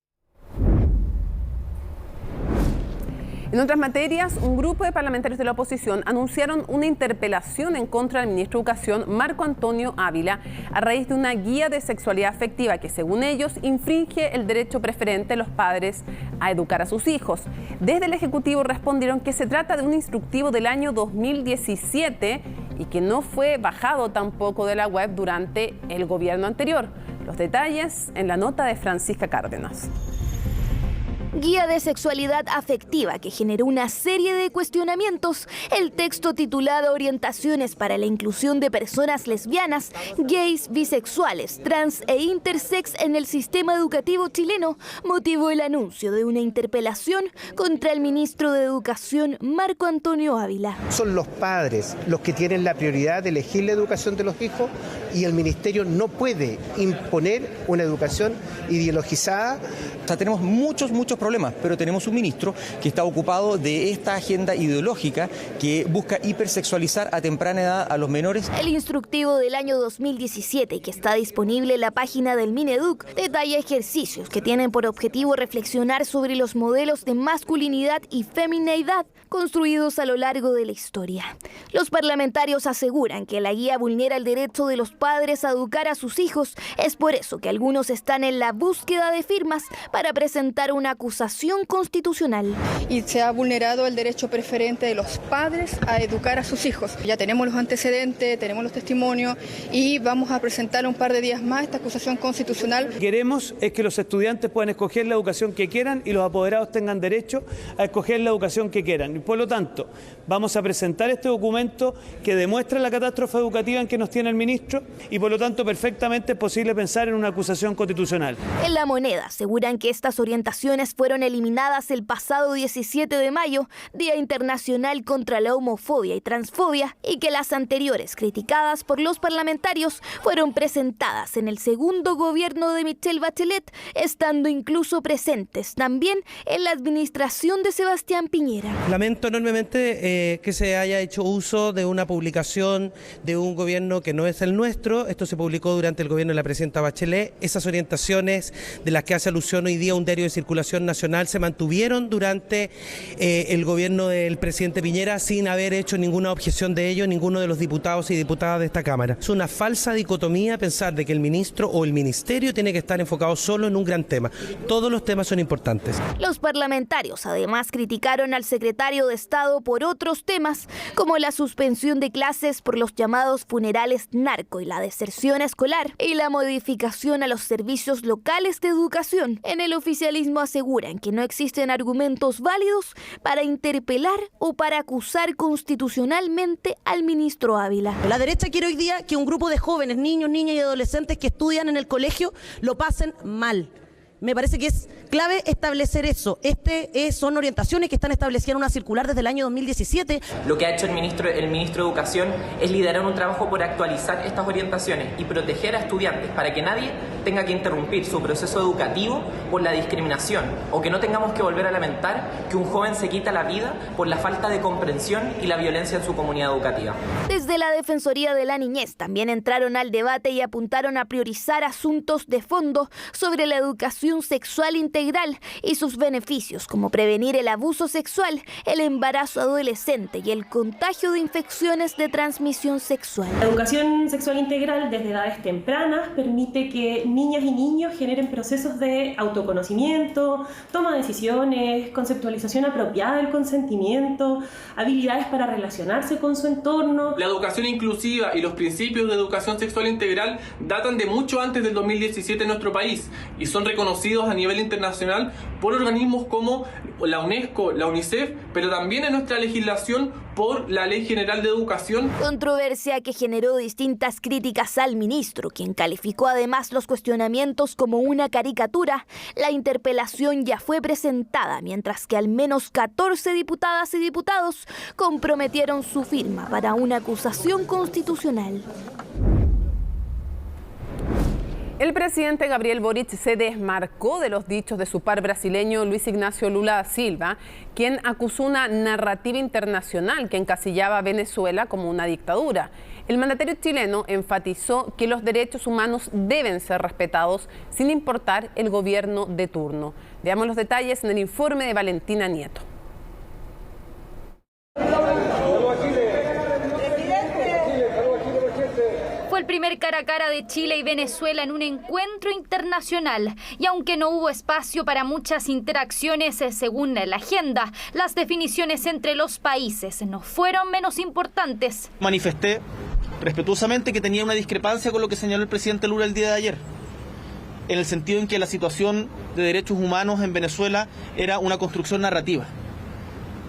Speaker 1: En otras materias, un grupo de parlamentarios de la oposición anunciaron una interpelación en contra del ministro de Educación, Marco Antonio Ávila, a raíz de una guía de sexualidad afectiva que, según ellos, infringe el derecho preferente de los padres a educar a sus hijos. Desde el Ejecutivo respondieron que se trata de un instructivo del año 2017 y que no fue bajado tampoco de la web durante el gobierno anterior. Los detalles en la nota de Francisca Cárdenas.
Speaker 4: Guía de sexualidad afectiva que generó una serie de cuestionamientos. El texto titulado Orientaciones para la inclusión de personas lesbianas, gays, bisexuales, trans e intersex en el sistema educativo chileno motivó el anuncio de una interpelación contra el ministro de Educación, Marco Antonio Ávila.
Speaker 23: Son los padres los que tienen la prioridad de elegir la educación de los hijos y el ministerio no puede imponer una educación ideologizada.
Speaker 24: O sea, tenemos muchos problemas, pero tenemos un ministro que está ocupado de esta agenda ideológica que busca hipersexualizar a temprana edad a los menores.
Speaker 4: El instructivo del año 2017, que está disponible en la página del Mineduc, detalla ejercicios que tienen por objetivo reflexionar sobre los modelos de masculinidad y femineidad construidos a lo largo de la historia. Los parlamentarios aseguran que la guía vulnera el derecho de los padres a educar a sus hijos. Es por eso que algunos están en la búsqueda de firmas para presentar una acusación constitucional.
Speaker 25: Y se ha vulnerado el derecho preferente de los padres a educar a sus hijos. Ya tenemos los antecedentes, tenemos los testimonios y vamos a presentar un par de días más esta acusación constitucional.
Speaker 26: Queremos es que los estudiantes puedan escoger la educación que quieran y los apoderados tengan derecho a escoger la educación que quieran. Y por lo tanto, vamos a presentar este documento que demuestra la catástrofe educativa en que nos tiene el ministro y por lo tanto perfectamente es posible pensar en una acusación constitucional.
Speaker 4: En La Moneda aseguran que estas orientaciones fueron eliminadas el pasado 17 de mayo, Día Internacional contra la Homofobia y Transfobia, y que las anteriores, criticadas por los parlamentarios, fueron presentadas en el segundo gobierno de Michelle Bachelet, estando incluso presentes también en la administración de Sebastián Piñera.
Speaker 27: Lamento enormemente que se haya hecho uso de una publicación de un gobierno que no es el nuestro. Esto se publicó durante el gobierno de la presidenta Bachelet. Esas orientaciones de las que hace alusión hoy día un diario de circulación nacional se mantuvieron durante el gobierno del presidente Piñera sin haber hecho ninguna objeción de ello ninguno de los diputados y diputadas de esta Cámara. Es una falsa dicotomía pensar de que el ministro o el ministerio tiene que estar enfocado solo en un gran tema. Todos los temas son importantes.
Speaker 4: Los parlamentarios además criticaron al secretario de Estado por otros temas, como la suspensión de clases por los llamados funerales narco y la deserción escolar, y la modificación a los servicios locales de educación. En el oficialismo aseguran que no existen argumentos válidos para interpelar o para acusar constitucionalmente al ministro Ávila.
Speaker 28: La derecha quiere hoy día que un grupo de jóvenes, niños, niñas y adolescentes que estudian en el colegio lo pasen mal. Me parece que es clave establecer eso. Son orientaciones que están establecidas en una circular desde el año 2017.
Speaker 29: Lo que ha hecho el ministro de Educación es liderar un trabajo por actualizar estas orientaciones y proteger a estudiantes para que nadie tenga que interrumpir su proceso educativo por la discriminación o que no tengamos que volver a lamentar que un joven se quita la vida por la falta de comprensión y la violencia en su comunidad educativa.
Speaker 4: Desde la Defensoría de la Niñez también entraron al debate y apuntaron a priorizar asuntos de fondo sobre la educación sexual integral y sus beneficios, como prevenir el abuso sexual, el embarazo adolescente y el contagio de infecciones de transmisión sexual.
Speaker 8: La educación sexual integral desde edades tempranas permite que niñas y niños generen procesos de autoconocimiento, toma de decisiones, conceptualización apropiada del consentimiento, habilidades para relacionarse con su entorno.
Speaker 30: La educación inclusiva y los principios de educación sexual integral datan de mucho antes del 2017 en nuestro país y son reconocidos
Speaker 2: reconocidos a nivel internacional por organismos como la UNESCO, la UNICEF, pero también en nuestra legislación por la Ley General de Educación.
Speaker 4: Controversia que generó distintas críticas al ministro, quien calificó además los cuestionamientos como una caricatura. La interpelación ya fue presentada, mientras que al menos 14 diputadas y diputados comprometieron su firma para una acusación constitucional.
Speaker 1: El presidente Gabriel Boric se desmarcó de los dichos de su par brasileño Luis Ignacio Lula da Silva, quien acusó una narrativa internacional que encasillaba a Venezuela como una dictadura. El mandatario chileno enfatizó que los derechos humanos deben ser respetados sin importar el gobierno de turno. Veamos los detalles en el informe de Valentina Nieto.
Speaker 6: Fue el primer cara a cara de Chile y Venezuela en un encuentro internacional. Y aunque no hubo espacio para muchas interacciones según la agenda, las definiciones entre los países no fueron menos importantes.
Speaker 7: Manifesté respetuosamente que tenía una discrepancia con lo que señaló el presidente Lula el día de ayer, en el sentido en que la situación de derechos humanos en Venezuela era una construcción narrativa.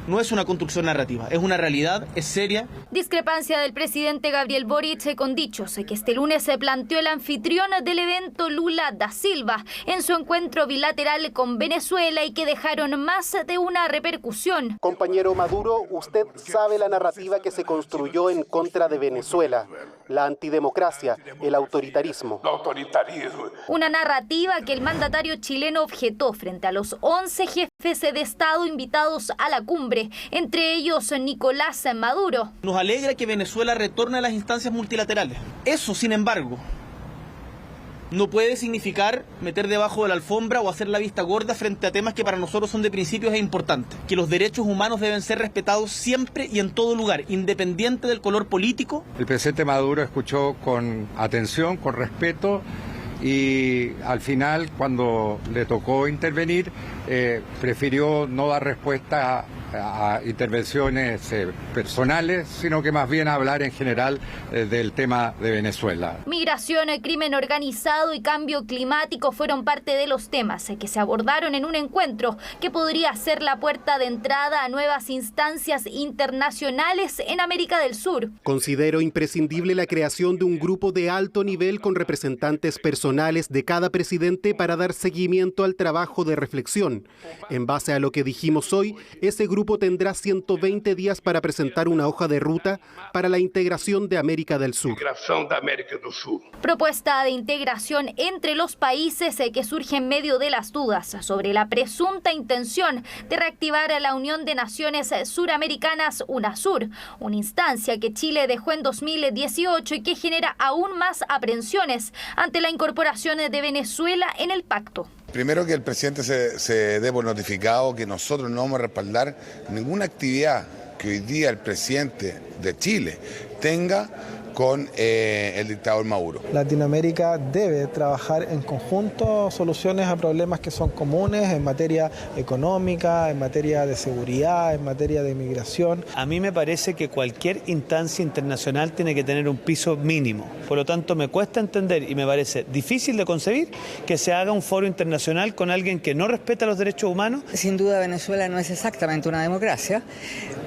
Speaker 7: No es una construcción narrativa, es una realidad, es seria.
Speaker 6: Discrepancia del presidente Gabriel Boric con dichos que este lunes se planteó el anfitrión del evento Lula da Silva en su encuentro bilateral con Venezuela y que dejaron más de una repercusión.
Speaker 9: Compañero Maduro, usted sabe la narrativa que se construyó en contra de Venezuela, la antidemocracia, el autoritarismo.
Speaker 6: Una narrativa que el mandatario chileno objetó frente a los 11 jefes de Estado invitados a la cumbre, entre ellos Nicolás Maduro.
Speaker 7: Nos alegra que Venezuela retorne a las instancias multilaterales. Eso, sin embargo, no puede significar meter debajo de la alfombra o hacer la vista gorda frente a temas que para nosotros son de principios e importantes. Que los derechos humanos deben ser respetados siempre y en todo lugar, independiente del color político.
Speaker 10: El presidente Maduro escuchó con atención, con respeto, y al final, cuando le tocó intervenir, prefirió no dar respuesta a intervenciones personales, sino que más bien hablar en general del tema de Venezuela.
Speaker 6: Migración, crimen organizado y cambio climático fueron parte de los temas que se abordaron en un encuentro que podría ser la puerta de entrada a nuevas instancias internacionales en América del Sur.
Speaker 9: Considero imprescindible la creación de un grupo de alto nivel con representantes personales de cada presidente para dar seguimiento al trabajo de reflexión. En base a lo que dijimos hoy, ese grupo tendrá 120 días para presentar una hoja de ruta para la integración de América del Sur.
Speaker 6: Propuesta de integración entre los países que surge en medio de las dudas sobre la presunta intención de reactivar a la Unión de Naciones Suramericanas, UNASUR, una instancia que Chile dejó en 2018 y que genera aún más aprensiones ante la incorporación de Venezuela en el pacto.
Speaker 11: Primero, que el presidente se dé por notificado que nosotros no vamos a respaldar ninguna actividad que hoy día el presidente de Chile tenga con el dictador Maduro.
Speaker 12: Latinoamérica debe trabajar en conjunto soluciones a problemas que son comunes en materia económica, en materia de seguridad, en materia de inmigración.
Speaker 26: A mí me parece que cualquier instancia internacional tiene que tener un piso mínimo. Por lo tanto, me cuesta entender y me parece difícil de concebir que se haga un foro internacional con alguien que no respeta los derechos humanos.
Speaker 13: Sin duda, Venezuela no es exactamente una democracia,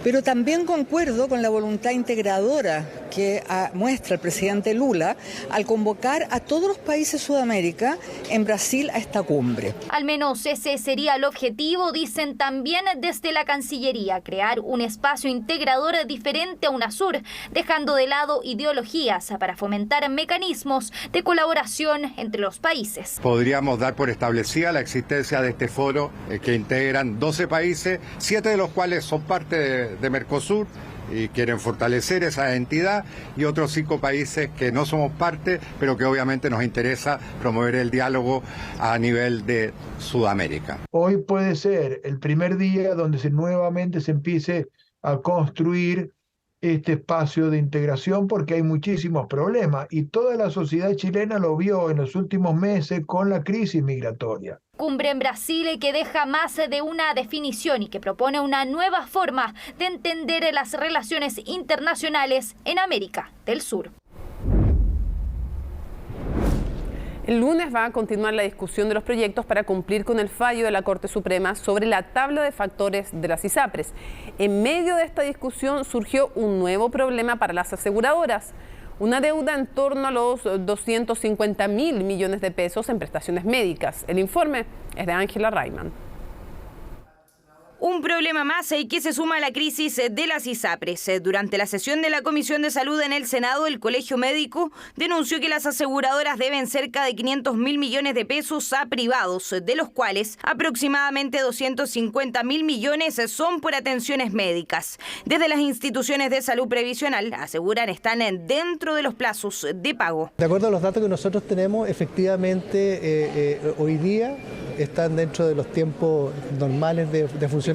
Speaker 13: pero también concuerdo con la voluntad integradora que muestra el presidente Lula al convocar a todos los países de Sudamérica en Brasil a esta cumbre.
Speaker 6: Al menos ese sería el objetivo, dicen también desde la Cancillería, crear un espacio integrador diferente a UNASUR, dejando de lado ideologías para fomentar mecanismos de colaboración entre los países.
Speaker 10: Podríamos dar por establecida la existencia de este foro que integran 12 países, 7 de los cuales son parte de Mercosur y quieren fortalecer esa entidad, y otros 5 países que no somos parte, pero que obviamente nos interesa promover el diálogo a nivel de Sudamérica.
Speaker 14: Hoy puede ser el primer día donde nuevamente se empiece a construir este espacio de integración, porque hay muchísimos problemas y toda la sociedad chilena lo vio en los últimos meses con la crisis migratoria.
Speaker 6: Cumbre en Brasil que deja más de una definición y que propone una nueva forma de entender las relaciones internacionales en América del Sur.
Speaker 1: El lunes va a continuar la discusión de los proyectos para cumplir con el fallo de la Corte Suprema sobre la tabla de factores de las ISAPRES. En medio de esta discusión surgió un nuevo problema para las aseguradoras. Una deuda en torno a los 250.000 millones de pesos en prestaciones médicas. El informe es de Ángela Rayman.
Speaker 3: Un problema más que se suma a la crisis de las ISAPRES. Durante la sesión de la Comisión de Salud en el Senado, el Colegio Médico denunció que las aseguradoras deben cerca de 500.000 millones de pesos a privados, de los cuales aproximadamente 250.000 millones son por atenciones médicas. Desde las instituciones de salud previsional aseguran están dentro de los plazos de pago.
Speaker 5: De acuerdo a los datos que nosotros tenemos, efectivamente hoy día están dentro de los tiempos normales de funcionamiento.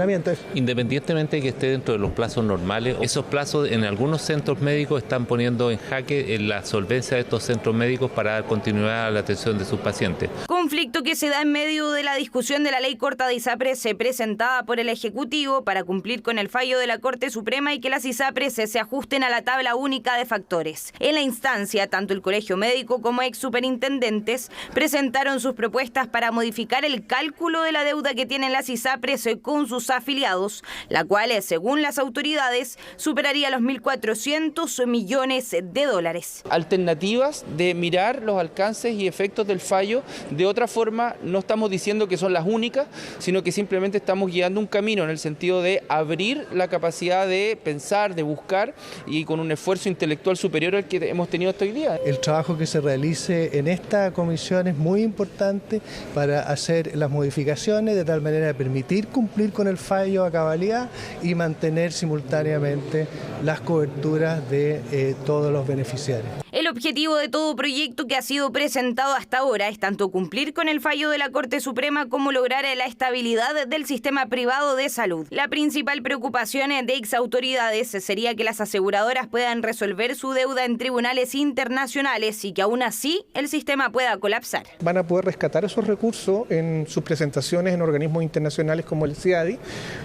Speaker 15: Independientemente de que esté dentro de los plazos normales, esos plazos en algunos centros médicos están poniendo en jaque la solvencia de estos centros médicos para dar continuidad a la atención de sus pacientes.
Speaker 3: Conflicto que se da en medio de la discusión de la ley corta de ISAPRES presentada por el Ejecutivo para cumplir con el fallo de la Corte Suprema y que las ISAPRES se ajusten a la tabla única de factores. En la instancia, tanto el Colegio Médico como ex superintendentes presentaron sus propuestas para modificar el cálculo de la deuda que tienen las ISAPRES con sus afiliados, la cual, según las autoridades, superaría los 1.400 millones de dólares.
Speaker 16: Alternativas de mirar los alcances y efectos del fallo. De otra forma, no estamos diciendo que son las únicas, sino que simplemente estamos guiando un camino en el sentido de abrir la capacidad de pensar, de buscar, y con un esfuerzo intelectual superior al que hemos tenido hasta hoy día.
Speaker 5: El trabajo que se realice en esta comisión es muy importante para hacer las modificaciones de tal manera de permitir cumplir con el fallo a cabalidad y mantener simultáneamente las coberturas de todos los beneficiarios.
Speaker 3: El objetivo de todo proyecto que ha sido presentado hasta ahora es tanto cumplir con el fallo de la Corte Suprema como lograr la estabilidad del sistema privado de salud. La principal preocupación de exautoridades sería que las aseguradoras puedan resolver su deuda en tribunales internacionales y que aún así el sistema pueda colapsar.
Speaker 12: Van a poder rescatar esos recursos en sus presentaciones en organismos internacionales como el CIADI,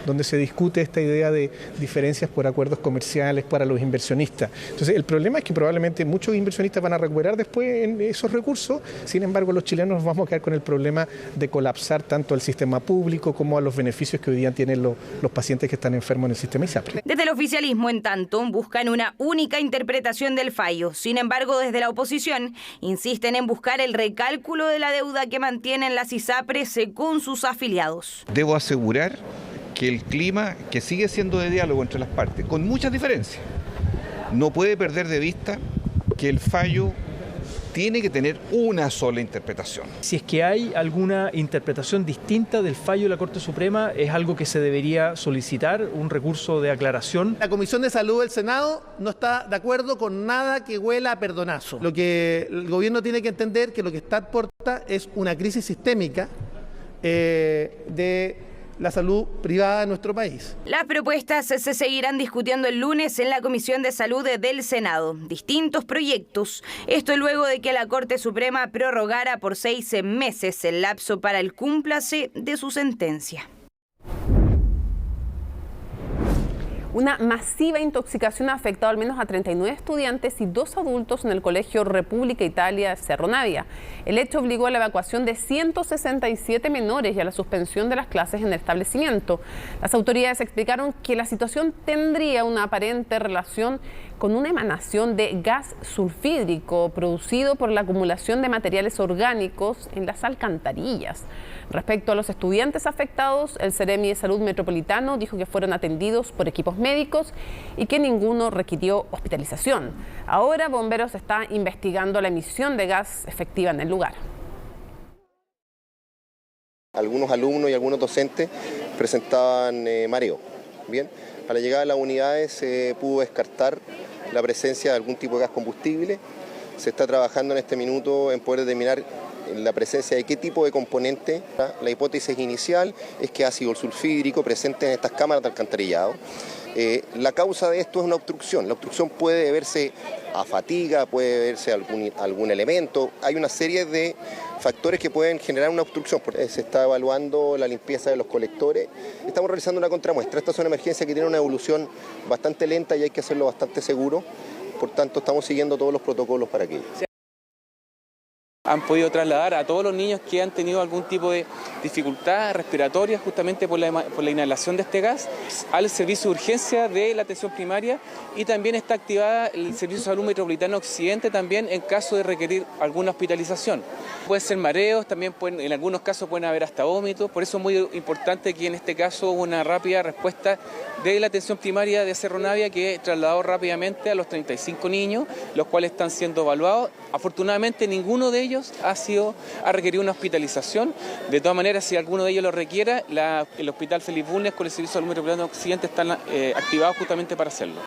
Speaker 12: donde se discute esta idea de diferencias por acuerdos comerciales para los inversionistas. Entonces, el problema es que probablemente muchos inversionistas van a recuperar después en esos recursos, sin embargo los chilenos nos vamos a quedar con el problema de colapsar tanto el sistema público como a los beneficios que hoy día tienen los pacientes que están enfermos en el sistema ISAPRES.
Speaker 3: Desde el oficialismo, en tanto, buscan una única interpretación del fallo. Sin embargo, desde la oposición, insisten en buscar el recálculo de la deuda que mantienen las ISAPRES con sus afiliados.
Speaker 18: Debo asegurar que el clima, que sigue siendo de diálogo entre las partes, con muchas diferencias, no puede perder de vista que el fallo tiene que tener una sola interpretación.
Speaker 19: Si es que hay alguna interpretación distinta del fallo de la Corte Suprema, es algo que se debería solicitar, un recurso de aclaración.
Speaker 20: La Comisión de Salud del Senado no está de acuerdo con nada que huela a perdonazo. Lo que el gobierno tiene que entender que lo que está a puerta es una crisis sistémica de la salud privada de nuestro país.
Speaker 3: Las propuestas se seguirán discutiendo el lunes en la Comisión de Salud del Senado. Distintos proyectos. Esto luego de que la Corte Suprema prorrogara por 6 meses el lapso para el cúmplase de su sentencia.
Speaker 1: Una masiva intoxicación ha afectado al menos a 39 estudiantes y 2 adultos en el Colegio República Italia Cerro Navia. El hecho obligó a la evacuación de 167 menores y a la suspensión de las clases en el establecimiento. Las autoridades explicaron que la situación tendría una aparente relación con una emanación de gas sulfídrico producido por la acumulación de materiales orgánicos en las alcantarillas. Respecto a los estudiantes afectados, el Seremi de Salud Metropolitano dijo que fueron atendidos por equipos médicos y que ninguno requirió hospitalización. Ahora, Bomberos está investigando la emisión de gas efectiva en el lugar.
Speaker 21: Algunos alumnos y algunos docentes presentaban mareo. Bien, a la llegada de las unidades se pudo descartar la presencia de algún tipo de gas combustible. Se está trabajando en este minuto en poder determinar la presencia de qué tipo de componente. La hipótesis inicial es que ácido sulfídrico presente en estas cámaras de alcantarillado. La causa de esto es una obstrucción. La obstrucción puede deberse a fatiga, puede deberse a algún elemento. Hay una serie de factores que pueden generar una obstrucción. Se está evaluando la limpieza de los colectores. Estamos realizando una contramuestra. Esta es una emergencia que tiene una evolución bastante lenta y hay que hacerlo bastante seguro. Por tanto, estamos siguiendo todos los protocolos para aquello.
Speaker 16: han podido trasladar a todos los niños que han tenido algún tipo de dificultad respiratoria justamente por la inhalación de este gas al servicio de urgencia de la atención primaria, y también está activada el Servicio de Salud Metropolitano Occidente también en caso de requerir alguna hospitalización. Pueden ser mareos, también en algunos casos pueden haber hasta vómitos, por eso es muy importante que en este caso hubo una rápida respuesta de la atención primaria de Cerro Navia, que trasladó rápidamente a los 35 niños, los cuales están siendo evaluados. Afortunadamente ninguno de ellos ha requerido una hospitalización. De todas maneras, si alguno de ellos lo requiera, el Hospital Felipe Bulnes con el Servicio de Salud Metropolitano Occidente están activados justamente para hacerlo.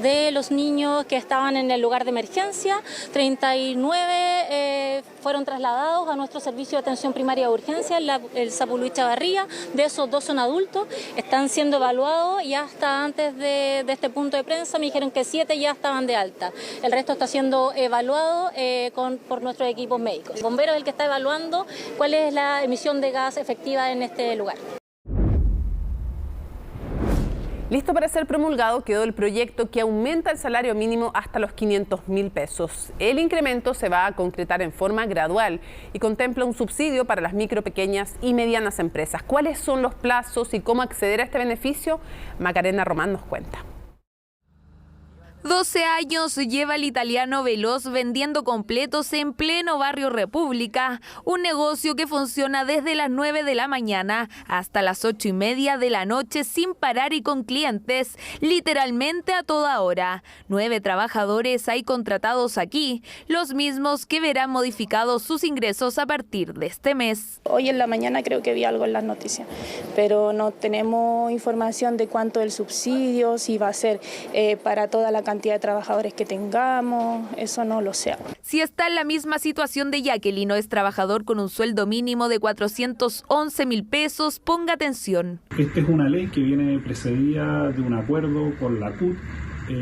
Speaker 8: De los niños que estaban en el lugar de emergencia, 39 fueron trasladados a nuestro servicio de atención primaria de urgencia, el Sapu Luis Chavarría. De esos 2 son adultos, están siendo evaluados y hasta antes de este punto de prensa me dijeron que 7 ya estaban de alta. El resto está siendo evaluado por nuestros equipos médicos. El bombero es el que está evaluando cuál es la emisión de gas efectiva en este lugar.
Speaker 1: Listo para ser promulgado quedó el proyecto que aumenta el salario mínimo hasta los 500.000 pesos. El incremento se va a concretar en forma gradual y contempla un subsidio para las micro, pequeñas y medianas empresas. ¿Cuáles son los plazos y cómo acceder a este beneficio? Macarena Román nos cuenta.
Speaker 3: 12 años lleva el italiano Veloz vendiendo completos en pleno barrio República, un negocio que funciona desde las 9 de la mañana hasta las 8:30 de la noche sin parar y con clientes, literalmente a toda hora. 9 trabajadores hay contratados aquí, los mismos que verán modificados sus ingresos a partir de este mes.
Speaker 17: Hoy en la mañana creo que vi algo en las noticias, pero no tenemos información de cuánto el subsidio, si va a ser para toda la cantidad de trabajadores que tengamos, eso no lo sé.
Speaker 3: Si está en la misma situación de Jacqueline, es trabajador con un sueldo mínimo de 411.000 pesos, ponga atención.
Speaker 22: Esta es una ley que viene precedida de un acuerdo con la CUT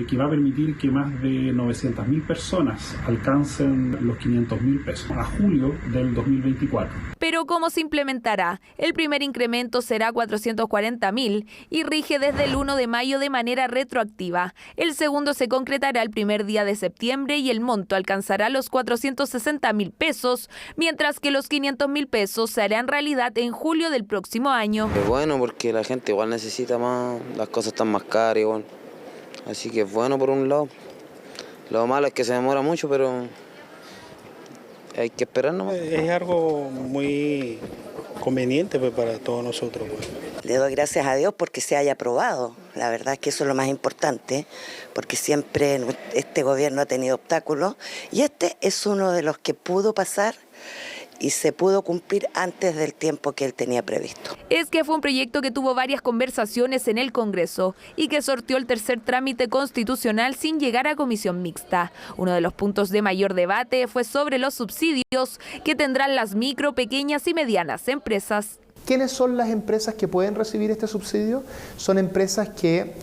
Speaker 22: que va a permitir que más de 900.000 personas alcancen los 500.000 pesos a julio del 2024.
Speaker 3: Pero ¿cómo se implementará? El primer incremento será 440.000 y rige desde el 1 de mayo de manera retroactiva. El segundo se concretará el primer día de septiembre y el monto alcanzará los 460.000 pesos, mientras que los 500.000 pesos se harán realidad en julio del próximo año.
Speaker 23: Es bueno porque la gente igual necesita más, las cosas están más caras igual. Así que es bueno por un lado. Lo malo es que se demora mucho, pero hay que esperar nomás.
Speaker 24: Es algo muy conveniente pues, para todos nosotros. Pues.
Speaker 25: Le doy gracias a Dios porque se haya aprobado. La verdad es que eso es lo más importante, porque siempre este gobierno ha tenido obstáculos y este es uno de los que pudo pasar y se pudo cumplir antes del tiempo que él tenía previsto.
Speaker 3: Es que fue un proyecto que tuvo varias conversaciones en el Congreso y que sorteó el tercer trámite constitucional sin llegar a comisión mixta. Uno de los puntos de mayor debate fue sobre los subsidios que tendrán las micro, pequeñas y medianas empresas.
Speaker 27: ¿Quiénes son las empresas que pueden recibir este subsidio? Son empresas que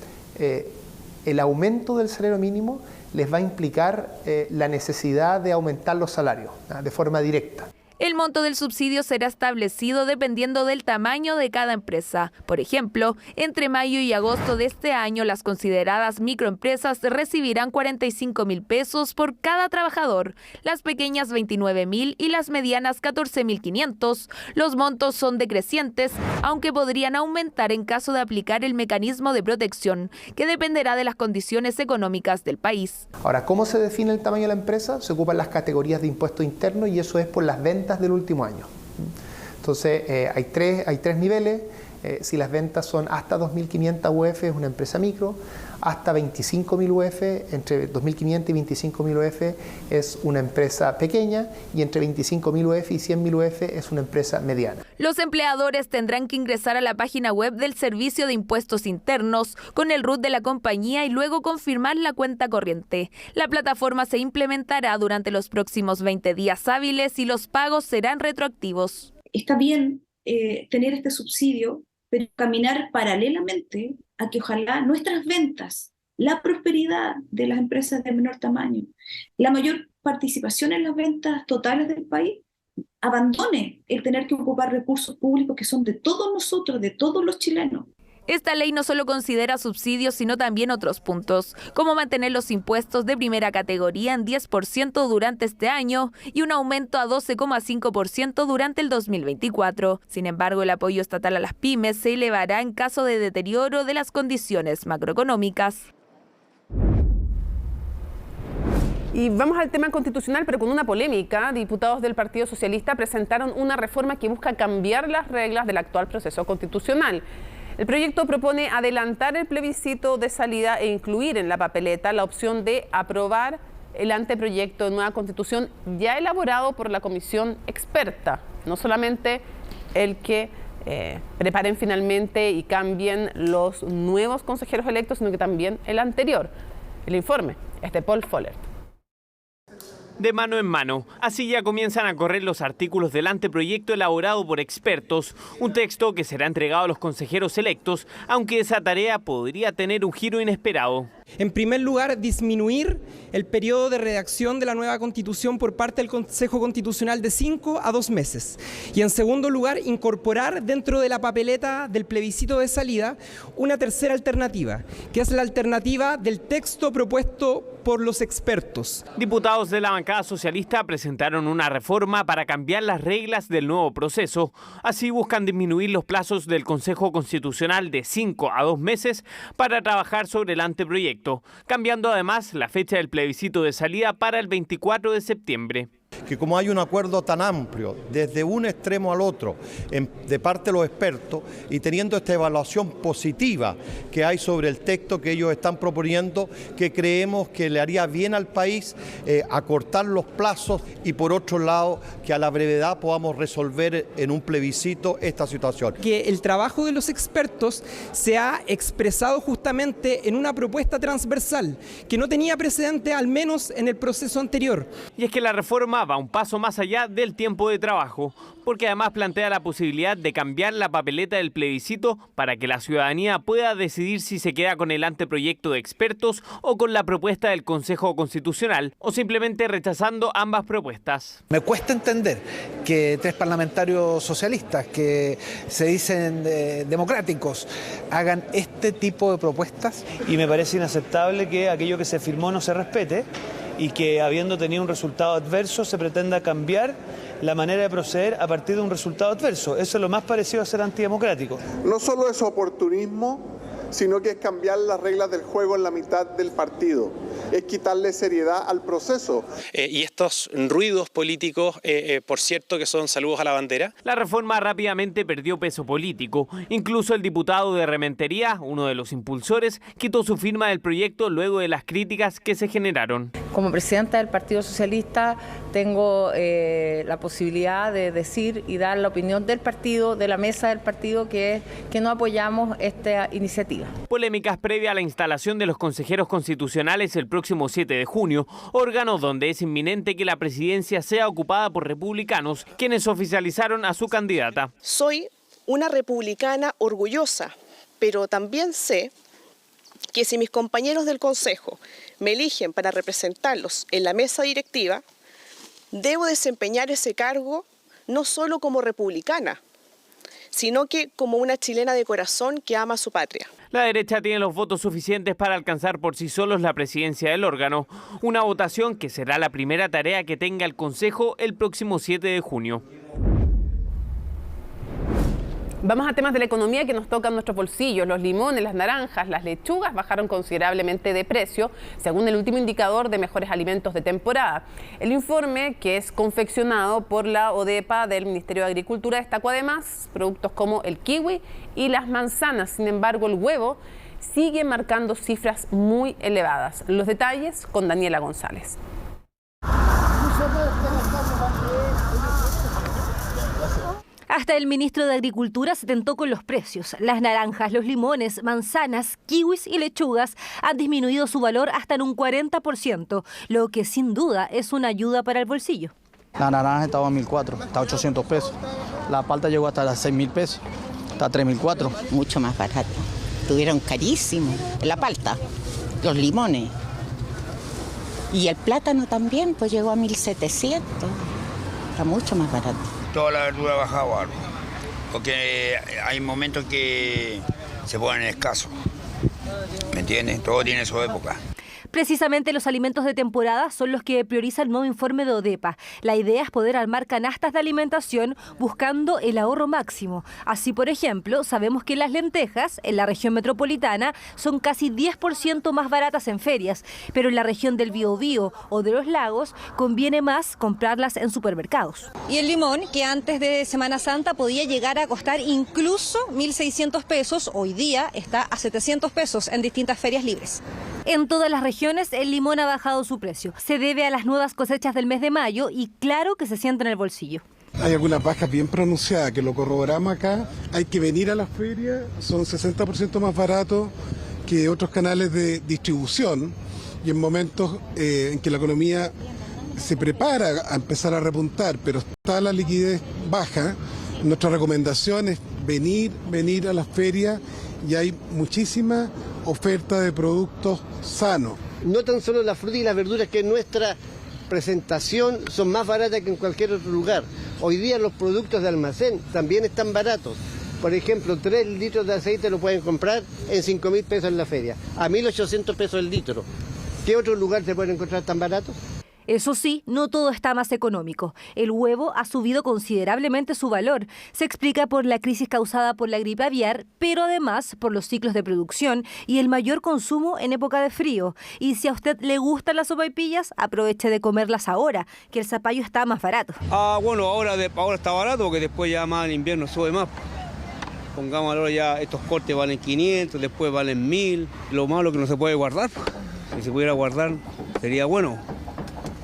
Speaker 27: el aumento del salario mínimo les va a implicar la necesidad de aumentar los salarios de forma directa.
Speaker 3: El monto del subsidio será establecido dependiendo del tamaño de cada empresa. Por ejemplo, entre mayo y agosto de este año, las consideradas microempresas recibirán 45.000 pesos por cada trabajador, las pequeñas 29.000 y las medianas 14.500. Los montos son decrecientes, aunque podrían aumentar en caso de aplicar el mecanismo de protección, que dependerá de las condiciones económicas del país.
Speaker 27: Ahora, ¿cómo se define el tamaño de la empresa? Se ocupan las categorías de impuesto interno y eso es por las ventas del último año. Entonces hay tres niveles. Si las ventas son hasta 2.500 UF es una empresa micro, hasta 25.000 UF, entre 2.500 y 25.000 UF es una empresa pequeña y entre 25.000 UF y 100.000 UF es una empresa mediana.
Speaker 3: Los empleadores tendrán que ingresar a la página web del Servicio de Impuestos Internos con el RUT de la compañía y luego confirmar la cuenta corriente. La plataforma se implementará durante los próximos 20 días hábiles y los pagos serán retroactivos.
Speaker 28: Está bien tener este subsidio, pero caminar paralelamente a que ojalá nuestras ventas, la prosperidad de las empresas de menor tamaño, la mayor participación en las ventas totales del país, abandone el tener que ocupar recursos públicos que son de todos nosotros, de todos los chilenos.
Speaker 2: Esta ley no solo considera subsidios, sino también otros puntos, como mantener los impuestos de primera categoría en 10% durante este año y un aumento a 12,5% durante el 2024. Sin embargo, el apoyo estatal a las pymes se elevará en caso de deterioro de las condiciones macroeconómicas.
Speaker 1: Y vamos al tema constitucional, pero con una polémica. Diputados del Partido Socialista presentaron una reforma que busca cambiar las reglas del actual proceso constitucional. El proyecto propone adelantar el plebiscito de salida e incluir en la papeleta la opción de aprobar el anteproyecto de nueva constitución ya elaborado por la comisión experta. No solamente el que preparen finalmente y cambien los nuevos consejeros electos, sino que también el anterior. El informe es de Paul Follert.
Speaker 4: De mano en mano, así ya comienzan a correr los artículos del anteproyecto elaborado por expertos, un texto que será entregado a los consejeros electos, aunque esa tarea podría tener un giro inesperado.
Speaker 7: En primer lugar, disminuir el periodo de redacción de la nueva Constitución por parte del Consejo Constitucional de 5 a 2 meses. Y en segundo lugar, incorporar dentro de la papeleta del plebiscito de salida una tercera alternativa, que es la alternativa del texto propuesto por los expertos.
Speaker 4: Diputados de la bancada socialista presentaron una reforma para cambiar las reglas del nuevo proceso. Así buscan disminuir los plazos del Consejo Constitucional de 5 a 2 meses para trabajar sobre el anteproyecto, cambiando además la fecha del plebiscito de salida para el 24 de septiembre.
Speaker 9: Que como hay un acuerdo tan amplio desde un extremo al otro de parte de los expertos y teniendo esta evaluación positiva que hay sobre el texto que ellos están proponiendo, que creemos que le haría bien al país acortar los plazos y por otro lado que a la brevedad podamos resolver en un plebiscito esta situación.
Speaker 7: Que el trabajo de los expertos se ha expresado justamente en una propuesta transversal que no tenía precedente al menos en el proceso anterior.
Speaker 4: Y es que la reforma va un paso más allá del tiempo de trabajo, porque además plantea la posibilidad de cambiar la papeleta del plebiscito para que la ciudadanía pueda decidir si se queda con el anteproyecto de expertos o con la propuesta del Consejo Constitucional, o simplemente rechazando ambas propuestas.
Speaker 10: Me cuesta entender que 3 parlamentarios socialistas que se dicen democráticos hagan este tipo de propuestas.
Speaker 11: Y me parece inaceptable que aquello que se firmó no se respete y que habiendo tenido un resultado adverso se pretenda cambiar la manera de proceder a partir de un resultado adverso. Eso es lo más parecido a ser antidemocrático.
Speaker 13: No solo es oportunismo, sino que es cambiar las reglas del juego en la mitad del partido, es quitarle seriedad al proceso.
Speaker 26: Y estos ruidos políticos, por cierto, que son saludos a la bandera.
Speaker 4: La reforma rápidamente perdió peso político. Incluso el diputado de Rementería, uno de los impulsores, quitó su firma del proyecto luego de las críticas que se generaron.
Speaker 29: Como presidenta del Partido Socialista tengo la posibilidad de decir y dar la opinión del partido, de la mesa del partido, que no apoyamos esta iniciativa.
Speaker 4: Polémicas previa a la instalación de los consejeros constitucionales el próximo 7 de junio, órgano donde es inminente que la presidencia sea ocupada por republicanos, quienes oficializaron a su candidata.
Speaker 30: Soy una republicana orgullosa, pero también sé que si mis compañeros del Consejo me eligen para representarlos en la mesa directiva, debo desempeñar ese cargo no solo como republicana, sino que como una chilena de corazón que ama a su patria.
Speaker 4: La derecha tiene los votos suficientes para alcanzar por sí solos la presidencia del órgano, una votación que será la primera tarea que tenga el Consejo el próximo 7 de junio.
Speaker 1: Vamos a temas de la economía que nos tocan nuestros bolsillos. Los limones, las naranjas, las lechugas bajaron considerablemente de precio, según el último indicador de mejores alimentos de temporada. El informe, que es confeccionado por la ODEPA del Ministerio de Agricultura, destacó además productos como el kiwi y las manzanas. Sin embargo, el huevo sigue marcando cifras muy elevadas. Los detalles con Daniela González.
Speaker 31: Hasta el ministro de Agricultura se tentó con los precios. Las naranjas, los limones, manzanas, kiwis y lechugas han disminuido su valor hasta en un 40%, lo que sin duda es una ayuda para el bolsillo.
Speaker 11: La naranja estaba a 1.400, está a 800 pesos. La palta llegó hasta las 6.000 pesos, está a 3.400.
Speaker 32: Mucho más barato. Tuvieron carísimo la palta, los limones. Y el plátano también, pues llegó a 1.700. Está mucho más barato.
Speaker 33: Toda la verdura ha bajado algo, porque hay momentos que
Speaker 5: se ponen escasos. ¿Me entiendes? Todo tiene su época.
Speaker 31: Precisamente los alimentos de temporada son los que prioriza el nuevo informe de ODEPA. La idea es poder armar canastas de alimentación buscando el ahorro máximo. Así, por ejemplo, sabemos que las lentejas en la región metropolitana son casi 10% más baratas en ferias, pero en la región del Biobío o de los lagos conviene más comprarlas en supermercados. Y el limón, que antes de Semana Santa podía llegar a costar incluso 1.600 pesos, hoy día está a 700 pesos en distintas ferias libres. En todas las regiones el limón ha bajado su precio. Se debe a las nuevas cosechas del mes de mayo y claro que se siente en el bolsillo.
Speaker 6: Hay algunas bajas bien pronunciadas que lo corroboramos acá. Hay que venir a las ferias, son 60% más baratos que otros canales de distribución y en momentos en que la economía se prepara a empezar a repuntar, pero está la liquidez baja, nuestra recomendación es venir a las ferias y hay muchísima oferta de productos sanos.
Speaker 8: No tan solo las frutas y las verduras que en nuestra presentación son más baratas que en cualquier otro lugar. Hoy día los productos de almacén también están baratos. Por ejemplo, 3 litros de aceite lo pueden comprar en 5.000 pesos en la feria, a 1.800 pesos el litro. ¿Qué otro lugar se pueden encontrar tan baratos?
Speaker 31: Eso sí, no todo está más económico. El huevo ha subido considerablemente su valor. Se explica por la crisis causada por la gripe aviar, pero además por los ciclos de producción y el mayor consumo en época de frío. Y si a usted le gustan las sopaipillas, aproveche de comerlas ahora, que el zapallo está más barato.
Speaker 12: Bueno, ahora está barato porque después ya más en invierno sube más. Pongamos ahora ya estos cortes valen 500, después valen 1.000. Lo malo que no se puede guardar. Si se pudiera guardar sería bueno,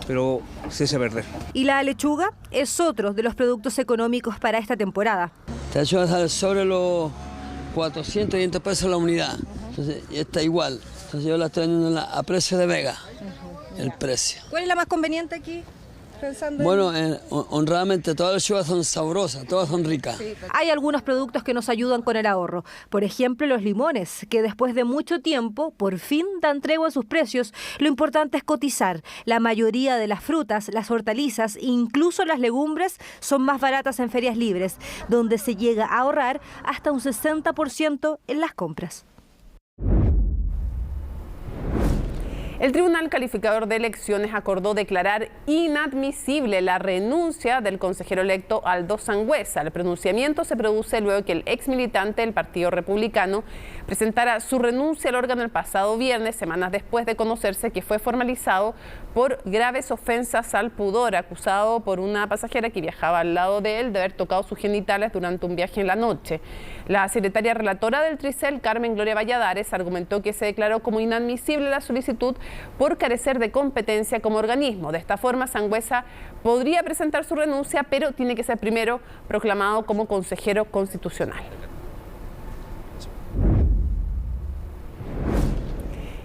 Speaker 12: pero se echa a perder.
Speaker 31: Y la lechuga es otro de los productos económicos para esta temporada.
Speaker 14: La lechuga sale sobre los 400 y 500 pesos la unidad. Entonces, y está igual. Entonces yo la estoy vendiendo a precio de Vega, el precio.
Speaker 31: ¿Cuál es la más conveniente aquí?
Speaker 14: Bueno, honradamente todas las lechugas son sabrosas, todas son ricas.
Speaker 31: Sí. Hay algunos productos que nos ayudan con el ahorro. Por ejemplo, los limones, que después de mucho tiempo, por fin dan tregua a sus precios. Lo importante es cotizar. La mayoría de las frutas, las hortalizas, incluso las legumbres, son más baratas en ferias libres, donde se llega a ahorrar hasta un 60% en las compras.
Speaker 1: El Tribunal Calificador de Elecciones acordó declarar inadmisible la renuncia del consejero electo Aldo Sangüesa. El pronunciamiento se produce luego que el ex militante del Partido Republicano presentara su renuncia al órgano el pasado viernes, semanas después de conocerse que fue formalizado por graves ofensas al pudor, acusado por una pasajera que viajaba al lado de él de haber tocado sus genitales durante un viaje en la noche. La secretaria relatora del Tricel, Carmen Gloria Valladares, argumentó que se declaró como inadmisible la solicitud por carecer de competencia como organismo. De esta forma, Sangüesa podría presentar su renuncia, pero tiene que ser primero proclamado como consejero constitucional.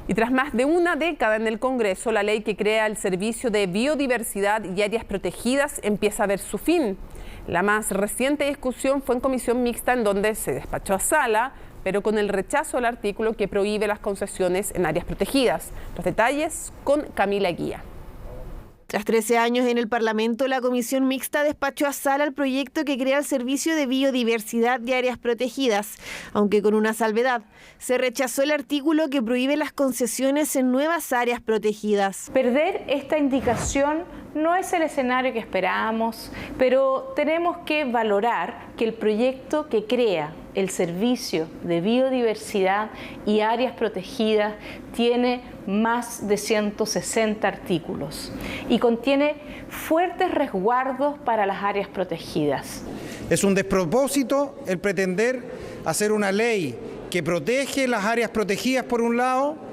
Speaker 1: Y tras más de una década en el Congreso, la ley que crea el Servicio de Biodiversidad y Áreas Protegidas empieza a ver su fin. La más reciente discusión fue en comisión mixta, en donde se despachó a sala, pero con el rechazo al artículo que prohíbe las concesiones en áreas protegidas. Los detalles con Camila Guía.
Speaker 15: Tras 13 años en el Parlamento, la comisión mixta despachó a sala el proyecto que crea el Servicio de Biodiversidad de Áreas Protegidas, aunque con una salvedad. Se rechazó el artículo que prohíbe las concesiones en nuevas áreas protegidas.
Speaker 16: Perder esta indicación no es el escenario que esperábamos, pero tenemos que valorar que el proyecto que crea el Servicio de Biodiversidad y Áreas Protegidas tiene más de 160 artículos y contiene fuertes resguardos para las áreas protegidas.
Speaker 17: Es un despropósito el pretender hacer una ley que protege las áreas protegidas por un lado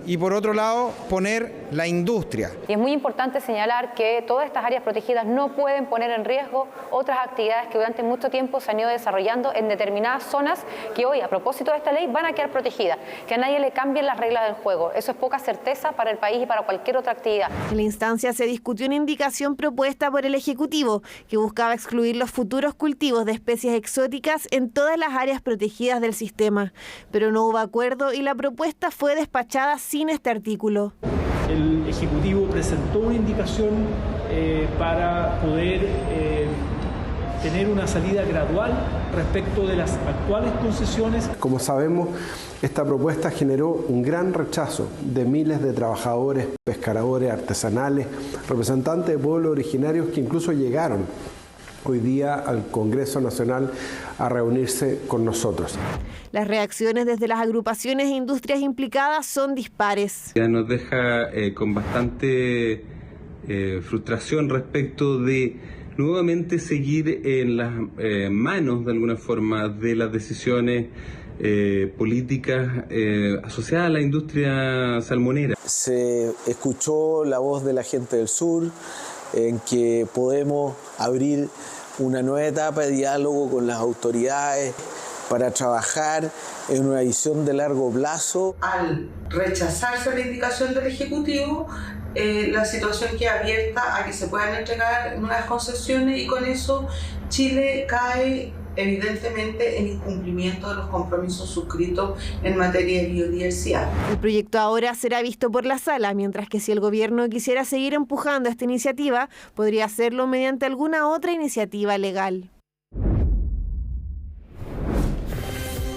Speaker 17: y por otro lado poner la industria.
Speaker 18: Y es muy importante señalar que todas estas áreas protegidas no pueden poner en riesgo otras actividades que durante mucho tiempo se han ido desarrollando en determinadas zonas que hoy, a propósito de esta ley, van a quedar protegidas, que a nadie le cambien las reglas del juego. Eso es poca certeza para el país y para cualquier otra actividad.
Speaker 15: En la instancia se discutió una indicación propuesta por el Ejecutivo que buscaba excluir los futuros cultivos de especies exóticas en todas las áreas protegidas del sistema, pero no hubo acuerdo y la propuesta fue despachada sin este artículo.
Speaker 22: El Ejecutivo presentó una indicación para poder
Speaker 2: tener una salida gradual respecto de las actuales concesiones.
Speaker 3: Como sabemos, esta propuesta generó un gran rechazo de miles de trabajadores, pescadores, artesanales, representantes de pueblos originarios que incluso llegaron hoy día al Congreso Nacional a reunirse con nosotros.
Speaker 15: Las reacciones desde las agrupaciones e industrias implicadas son dispares.
Speaker 7: Ya nos deja con bastante frustración respecto de nuevamente seguir en las manos de alguna forma de las decisiones políticas asociadas a la industria salmonera.
Speaker 9: Se escuchó la voz de la gente del sur en que podemos abrir una nueva etapa de diálogo con las autoridades para trabajar en una visión de largo plazo.
Speaker 19: Al rechazarse la indicación del Ejecutivo, la situación queda abierta a que se puedan entregar nuevas concesiones y con eso Chile cae evidentemente en incumplimiento de los compromisos suscritos en materia de biodiversidad.
Speaker 15: El proyecto ahora será visto por la sala, mientras que si el gobierno quisiera seguir empujando esta iniciativa, podría hacerlo mediante alguna otra iniciativa legal.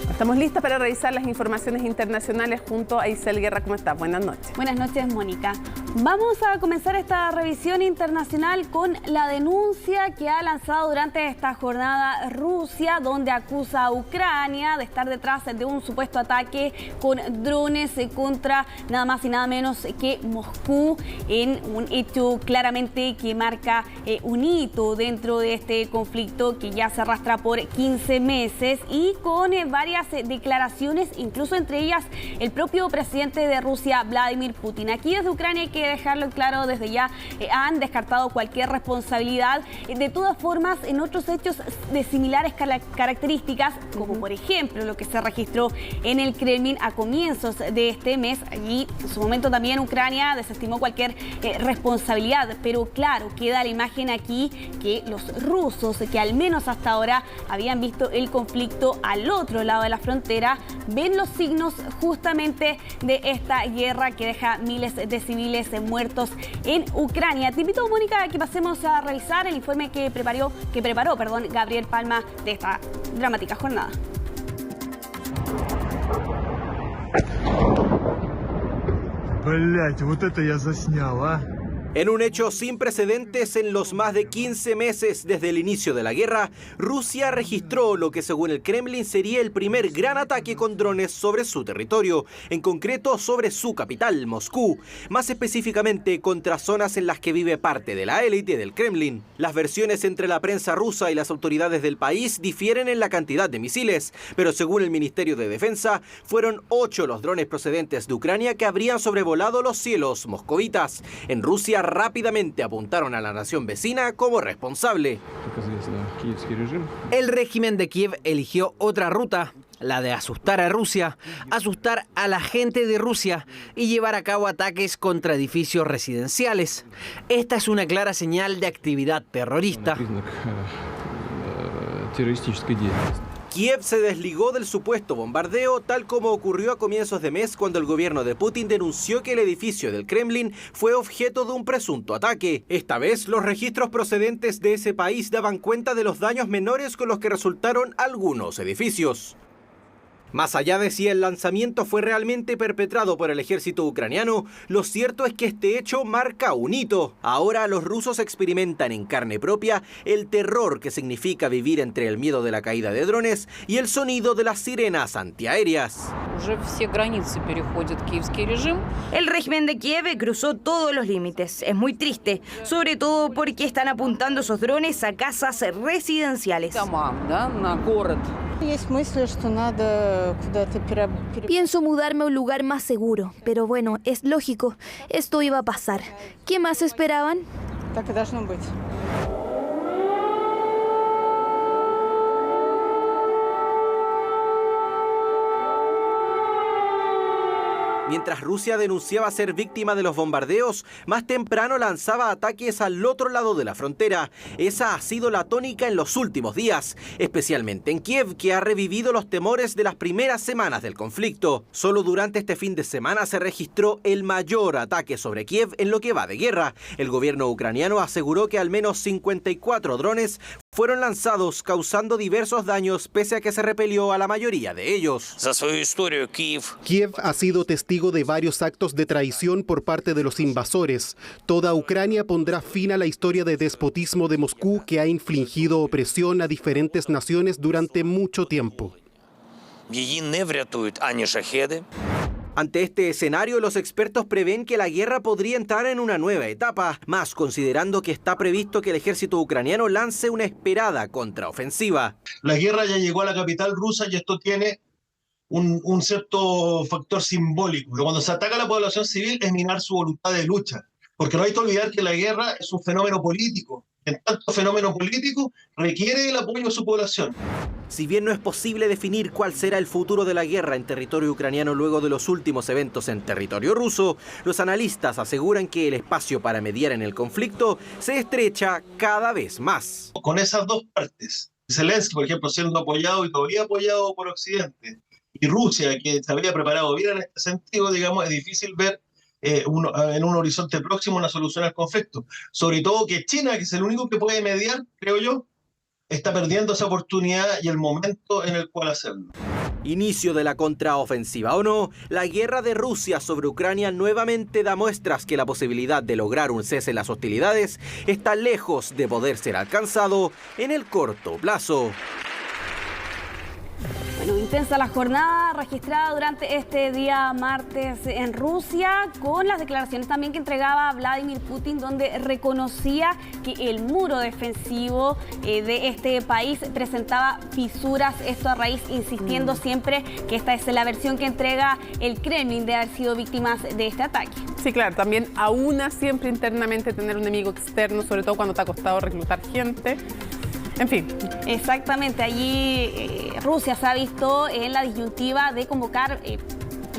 Speaker 1: Estamos listas para revisar las informaciones internacionales junto a Isel Guerra. ¿Cómo estás? Buenas noches.
Speaker 20: Buenas noches, Mónica. Vamos a comenzar esta revisión internacional con la denuncia que ha lanzado durante esta jornada Rusia, donde acusa a Ucrania de estar detrás de un supuesto ataque con drones contra nada más y nada menos que Moscú, en un hecho claramente que marca un hito dentro de este conflicto que ya se arrastra por 15 meses y con varias declaraciones, incluso entre ellas el propio presidente de Rusia, Vladimir Putin. Aquí desde Ucrania hay que dejarlo claro, desde ya han descartado cualquier responsabilidad. De todas formas, en otros hechos de similares características, como por ejemplo lo que se registró en el Kremlin a comienzos de este mes, allí en su momento también Ucrania desestimó cualquier responsabilidad, pero claro, queda la imagen aquí que los rusos, que al menos hasta ahora habían visto el conflicto al otro lado de la frontera, ven los signos justamente de esta guerra que deja miles de civiles muertos en Ucrania. Te invito, Mónica, a que pasemos a revisar el informe que preparó Gabriel Palma de esta dramática jornada.
Speaker 21: Блять, вот это я заснял, а.
Speaker 23: En un hecho sin precedentes en los más de 15 meses desde el inicio de la guerra, Rusia registró lo que según el Kremlin sería el primer gran ataque con drones sobre su territorio, en concreto sobre su capital, Moscú, más específicamente contra zonas en las que vive parte de la élite del Kremlin. Las versiones entre la prensa rusa y las autoridades del país difieren en la cantidad de misiles, pero según el Ministerio de Defensa, fueron 8 los drones procedentes de Ucrania que habrían sobrevolado los cielos moscovitas. En Rusia rápidamente apuntaron a la nación vecina como responsable. El régimen de Kiev eligió otra ruta, la de asustar a Rusia, asustar a la gente de Rusia y llevar a cabo ataques contra edificios residenciales. Esta es una clara señal de actividad terrorista. Kiev se desligó del supuesto bombardeo, tal como ocurrió a comienzos de mes cuando el gobierno de Putin denunció que el edificio del Kremlin fue objeto de un presunto ataque. Esta vez, los registros procedentes de ese país daban cuenta de los daños menores con los que resultaron algunos edificios. Más allá de si el lanzamiento fue realmente perpetrado por el ejército ucraniano, lo cierto es que este hecho marca un hito. Ahora los rusos experimentan en carne propia el terror que significa vivir entre el miedo de la caída de drones y el sonido de las sirenas antiaéreas.
Speaker 24: El régimen de Kiev cruzó todos los límites. Es muy triste, sobre todo porque están apuntando esos drones a casas residenciales.
Speaker 25: Pienso mudarme a un lugar más seguro, pero bueno, es lógico, esto iba a pasar. ¿Qué más esperaban?
Speaker 23: Mientras Rusia denunciaba ser víctima de los bombardeos, más temprano lanzaba ataques al otro lado de la frontera. Esa ha sido la tónica en los últimos días, especialmente en Kiev, que ha revivido los temores de las primeras semanas del conflicto. Solo durante este fin de semana se registró el mayor ataque sobre Kiev en lo que va de guerra. El gobierno ucraniano aseguró que al menos 54 drones fueron lanzados causando diversos daños pese a que se repelió a la mayoría de ellos.
Speaker 4: Kiev ha sido testigo de varios actos de traición por parte de los invasores. Toda Ucrania pondrá fin a la historia de despotismo de Moscú que ha infligido opresión a diferentes naciones durante mucho tiempo.
Speaker 23: Ante este escenario, los expertos prevén que la guerra podría entrar en una nueva etapa, más considerando que está previsto que el ejército ucraniano lance una esperada contraofensiva.
Speaker 5: La guerra ya llegó a la capital rusa y esto tiene un cierto factor simbólico. Cuando se ataca a la población civil es minar su voluntad de lucha, porque no hay que olvidar que la guerra es un fenómeno político. En tanto fenómeno político requiere el apoyo de su población.
Speaker 23: Si bien no es posible definir cuál será el futuro de la guerra en territorio ucraniano luego de los últimos eventos en territorio ruso, los analistas aseguran que el espacio para mediar en el conflicto se estrecha cada vez más.
Speaker 5: Con esas dos partes, Zelensky, por ejemplo, siendo apoyado y todavía apoyado por Occidente, y Rusia, que se había preparado bien en este sentido, digamos, es difícil ver en un horizonte próximo una solución al conflicto. Sobre todo que China, que es el único que puede mediar, creo yo, está perdiendo esa oportunidad y el momento en el cual hacerlo.
Speaker 23: Inicio de la contraofensiva o no, la guerra de Rusia sobre Ucrania nuevamente da muestras que la posibilidad de lograr un cese en las hostilidades está lejos de poder ser alcanzado en el corto plazo.
Speaker 20: Bueno, intensa la jornada registrada durante este día martes en Rusia, con las declaraciones también que entregaba Vladimir Putin, donde reconocía que el muro defensivo de este país presentaba fisuras, esto a raíz, insistiendo siempre que esta es la versión que entrega el Kremlin de haber sido víctimas de este ataque.
Speaker 1: Sí, claro, también aúna siempre internamente tener un enemigo externo, sobre todo cuando te ha costado reclutar gente. En fin.
Speaker 20: Exactamente, allí Rusia se ha visto en la disyuntiva de convocar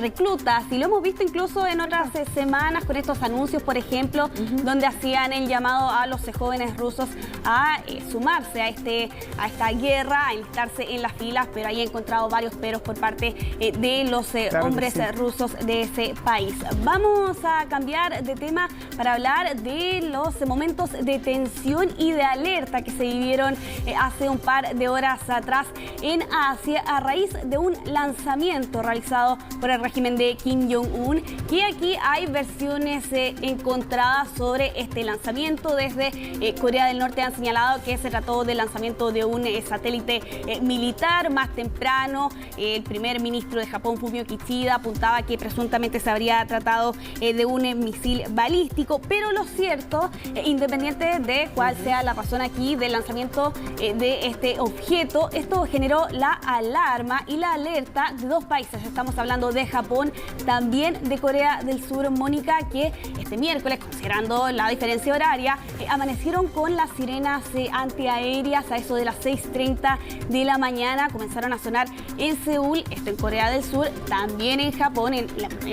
Speaker 20: reclutas, y lo hemos visto incluso en otras semanas con estos anuncios, por ejemplo, donde hacían el llamado a los jóvenes rusos a sumarse a esta guerra, a enlistarse en las filas, pero ahí he encontrado varios peros por parte de los hombres rusos de ese país. Vamos a cambiar de tema para hablar de los momentos de tensión y de alerta que se vivieron hace un par de horas atrás en Asia a raíz de un lanzamiento realizado por el régimen de Kim Jong-un, que aquí hay versiones encontradas sobre este lanzamiento. Desde Corea del Norte han señalado que se trató del lanzamiento de un satélite militar. Más temprano, el primer ministro de Japón, Fumio Kishida, apuntaba que presuntamente se habría tratado de un misil balístico, pero lo cierto, independiente de cuál sea la razón aquí del lanzamiento de este objeto, esto generó la alarma y la alerta de dos países. Estamos hablando de Japón, también de Corea del Sur, Mónica, que este miércoles, considerando la diferencia horaria, amanecieron con las sirenas antiaéreas a eso de las 6:30 de la mañana. Comenzaron a sonar en Seúl, esto en Corea del Sur, también en Japón, en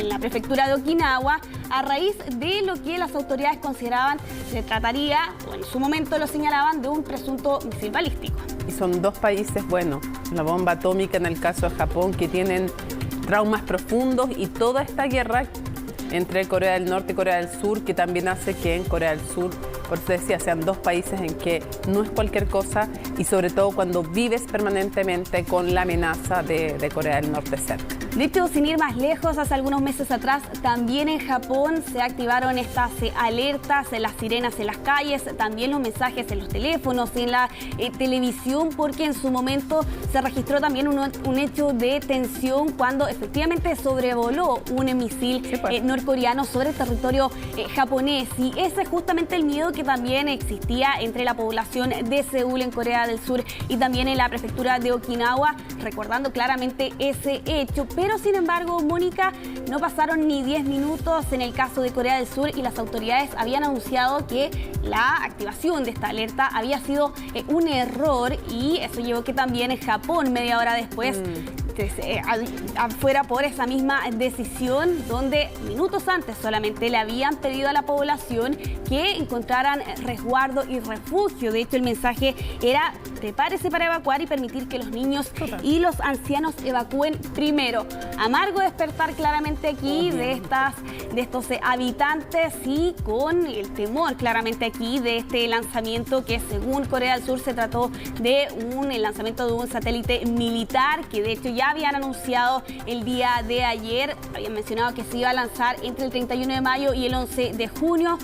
Speaker 20: la prefectura de Okinawa, a raíz de lo que las autoridades consideraban se trataría, o en su momento lo señalaban, de un presunto misil balístico.
Speaker 1: Y son dos países, bueno, la bomba atómica en el caso de Japón, que tienen traumas profundos, y toda esta guerra entre Corea del Norte y Corea del Sur, que también hace que en Corea del Sur, por eso decía, sean dos países en que no es cualquier cosa, y sobre todo cuando vives permanentemente con la amenaza de Corea del Norte cerca.
Speaker 20: De hecho, sin ir más lejos, hace algunos meses atrás, también en Japón se activaron estas alertas, las sirenas en las calles, también los mensajes en los teléfonos, en la televisión, porque en su momento se registró también un hecho de tensión cuando efectivamente sobrevoló un misil norcoreano sobre el territorio japonés. Y ese es justamente el miedo que también existía entre la población de Seúl en Corea del Sur y también en la prefectura de Okinawa, recordando claramente ese hecho. Pero sin embargo, Mónica, no pasaron ni 10 minutos en el caso de Corea del Sur y las autoridades habían anunciado que la activación de esta alerta había sido un error, y eso llevó que también en Japón, media hora después, fuera por esa misma decisión, donde minutos antes solamente le habían pedido a la población que encontraran resguardo y refugio. De hecho, el mensaje era: prepárese para evacuar y permitir que los niños y los ancianos evacúen primero. Amargo despertar claramente aquí de estos habitantes, y con el temor claramente aquí de este lanzamiento, que según Corea del Sur se trató de el lanzamiento de un satélite militar, que de hecho ya habían anunciado el día de ayer. Habían mencionado que se iba a lanzar entre el 31 de mayo y el 11 de junio.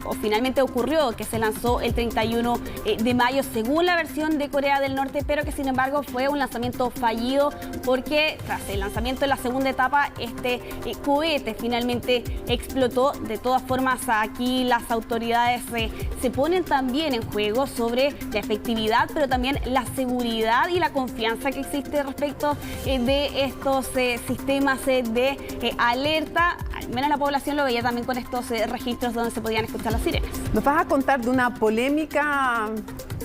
Speaker 20: O finalmente ocurrió que se lanzó el 31 de mayo según la versión de Corea del Norte, pero que sin embargo fue un lanzamiento fallido, porque tras el lanzamiento de la segunda etapa este cohete finalmente explotó. De todas formas, aquí las autoridades se ponen también en juego sobre la efectividad, pero también la seguridad y la confianza que existe respecto de estos sistemas de alerta. Al menos la población lo veía también con estos registros donde se podían escuchar las sirenas.
Speaker 1: Nos vas a contar de una polémica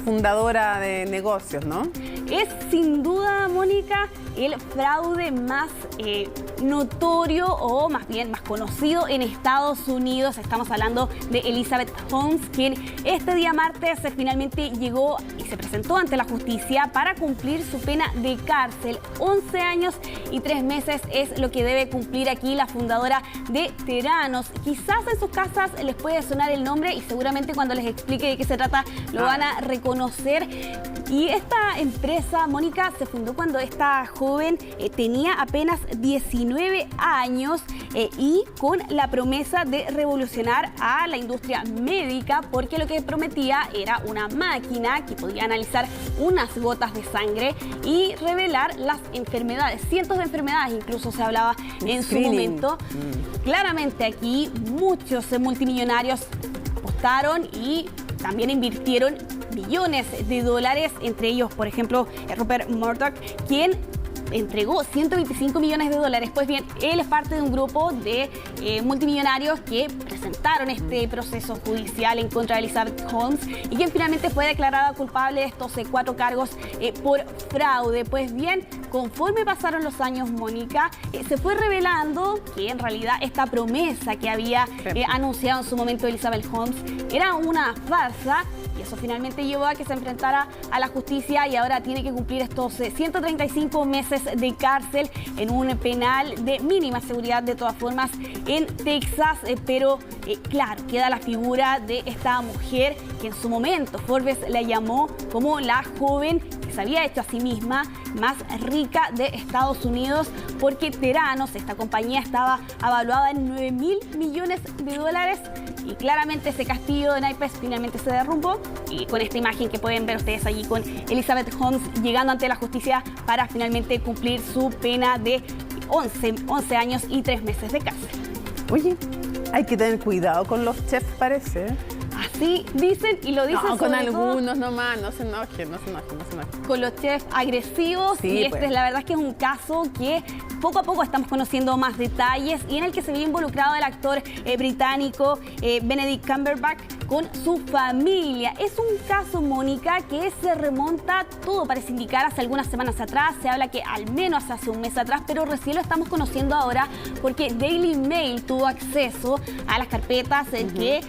Speaker 1: fundadora de negocios, ¿no?
Speaker 20: Es sin duda, Mónica, el fraude más notorio, o más bien más conocido en Estados Unidos. Estamos hablando de Elizabeth Holmes, quien este día martes finalmente llegó y se presentó ante la justicia para cumplir su pena de cárcel. 11 años y 3 meses es lo que debe cumplir aquí la fundadora de Theranos. Quizás en sus casas les puede sonar el nombre, y seguramente cuando les explique de qué se trata lo van a reconocer. Y esta empresa, Mónica, se fundó cuando esta joven tenía apenas 19 años y con la promesa de revolucionar a la industria médica, porque lo que prometía era una máquina que podía analizar unas gotas de sangre y revelar las enfermedades. Cientos de enfermedades incluso se hablaba en su momento. Claramente aquí muchos multimillonarios apostaron y también invirtieron millones de dólares, entre ellos, por ejemplo, Rupert Murdoch, quien entregó 125 millones de dólares. Pues bien, él es parte de un grupo de multimillonarios que presentaron este proceso judicial en contra de Elizabeth Holmes, y quien finalmente fue declarada culpable de estos 4 cargos por fraude. Pues bien, conforme pasaron los años, Mónica, se fue revelando que en realidad esta promesa que había anunciado en su momento Elizabeth Holmes era una farsa, y eso finalmente llevó a que se enfrentara a la justicia, y ahora tiene que cumplir estos 135 meses de cárcel en un penal de mínima seguridad, de todas formas, en Texas. Pero claro, queda la figura de esta mujer que en su momento Forbes la llamó como la joven que se había hecho a sí misma más rica de Estados Unidos, porque Theranos, esta compañía, estaba evaluada en 9.000 millones de dólares, y claramente ese castillo de naipes finalmente se derrumbó, y con esta imagen que pueden ver ustedes allí con Elizabeth Holmes llegando ante la justicia para finalmente cumplir su pena de 11 años y 3 meses de cárcel.
Speaker 1: Oye, hay que tener cuidado con los chefs, parece.
Speaker 20: Así dicen, y lo dicen
Speaker 1: no, con algunos
Speaker 20: todo,
Speaker 1: nomás, no se enojen.
Speaker 20: con los chefs agresivos.
Speaker 1: Sí,
Speaker 20: y
Speaker 1: pues.
Speaker 20: La verdad es que es un caso que poco a poco estamos conociendo más detalles, y en el que se ve involucrado el actor británico Benedict Cumberbatch con su familia. Es un caso, Mónica, que se remonta, todo parece indicar, hace algunas semanas atrás. Se habla que al menos hace un mes atrás, pero recién lo estamos conociendo ahora porque Daily Mail tuvo acceso a las carpetas que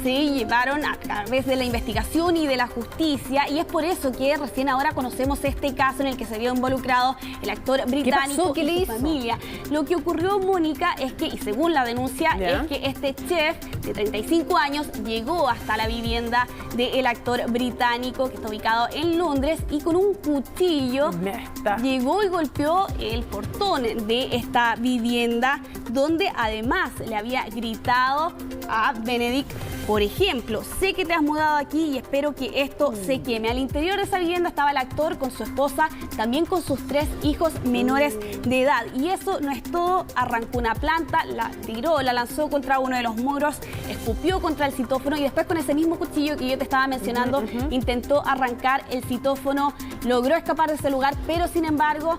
Speaker 20: se llevaron a través de la investigación y de la justicia, y es por eso que recién ahora conocemos este caso en el que se vio involucrado el actor británico y su familia. Lo que ocurrió, Mónica, es que, y según la denuncia, es que este chef de 35 años llegó hasta la vivienda del actor británico, que está ubicado en Londres, y con un cuchillo llegó y golpeó el portón de esta vivienda, donde además le había gritado a Benedict, por ejemplo: sé que te has mudado aquí y espero que esto se queme. Al interior de esa vivienda estaba el actor con su esposa, también con sus 3 hijos menores de edad. Y eso no es todo, arrancó una planta, la tiró, la lanzó contra uno de los muros, escupió contra el citófono, y después con ese mismo cuchillo que yo te estaba mencionando intentó arrancar el citófono. Logró escapar de ese lugar, pero sin embargo,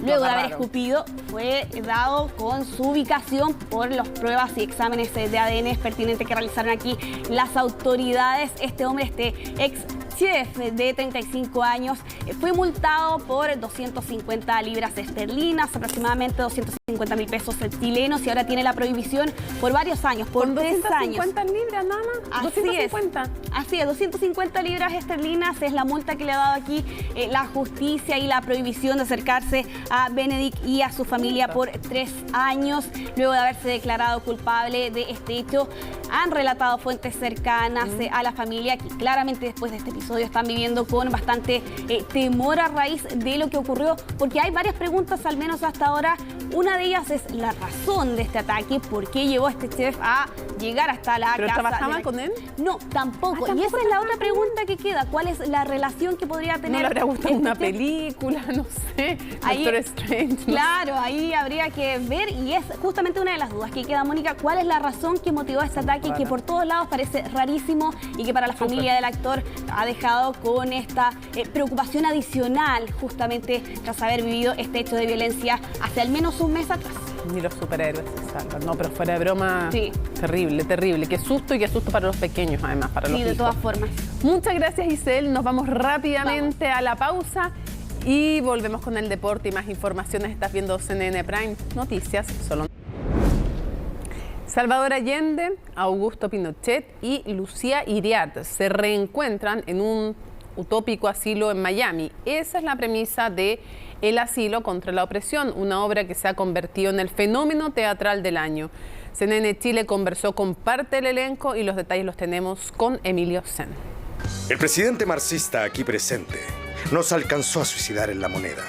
Speaker 20: luego de haber escupido, fue dado con su ubicación por las pruebas y exámenes de ADN pertinentes que realizaron aquí las autoridades. Este hombre, este ex chef de 35 años fue multado por 250 libras esterlinas, aproximadamente 250.000 pesos chilenos, y ahora tiene la prohibición por varios años, por 3 años.
Speaker 1: 250 libras nada más.
Speaker 20: Así
Speaker 1: 250.
Speaker 20: Así es, 250 libras esterlinas es la multa que le ha dado aquí la justicia, y la prohibición de acercarse a Benedict y a su familia por 3 años, luego de haberse declarado culpable de este hecho. Han relatado fuentes cercanas a la familia que claramente después de este episodio están viviendo con bastante temor a raíz de lo que ocurrió, porque hay varias preguntas, al menos hasta ahora. Una de ellas es la razón de este ataque, por qué llevó a este chef a llegar hasta la
Speaker 1: ¿Pero
Speaker 20: casa.
Speaker 1: trabajaba con él?
Speaker 20: No, tampoco. Y esa es la otra pregunta que queda. ¿Cuál es la relación que podría tener?
Speaker 1: ¿No le habría gustado una película? No sé. Doctor Strange.
Speaker 20: Claro, ahí habría que ver, y es justamente una de las dudas que queda, Mónica. ¿Cuál es la razón que motivó este ataque, que por todos lados parece rarísimo y que para la familia del actor ha dejado con esta preocupación adicional, justamente tras haber vivido este hecho de violencia hace al menos un mes atrás?
Speaker 1: Ni los superhéroes se salvan. No, pero fuera de broma,
Speaker 20: sí.
Speaker 1: Terrible, terrible. Qué susto, y qué susto para los pequeños, además, para los hijos.
Speaker 20: De todas formas.
Speaker 1: Muchas gracias, Isel. Nos vamos rápidamente a la pausa y volvemos con el deporte y más informaciones. Estás viendo CNN Prime Noticias. Salvador Allende, Augusto Pinochet y Lucía Iriart se reencuentran en un utópico asilo en Miami. Esa es la premisa de El asilo contra la opresión, una obra que se ha convertido en el fenómeno teatral del año. CNN Chile conversó con parte del elenco y los detalles los tenemos con Emilio Sen.
Speaker 6: El presidente marxista aquí presente no se alcanzó a suicidar en La Moneda.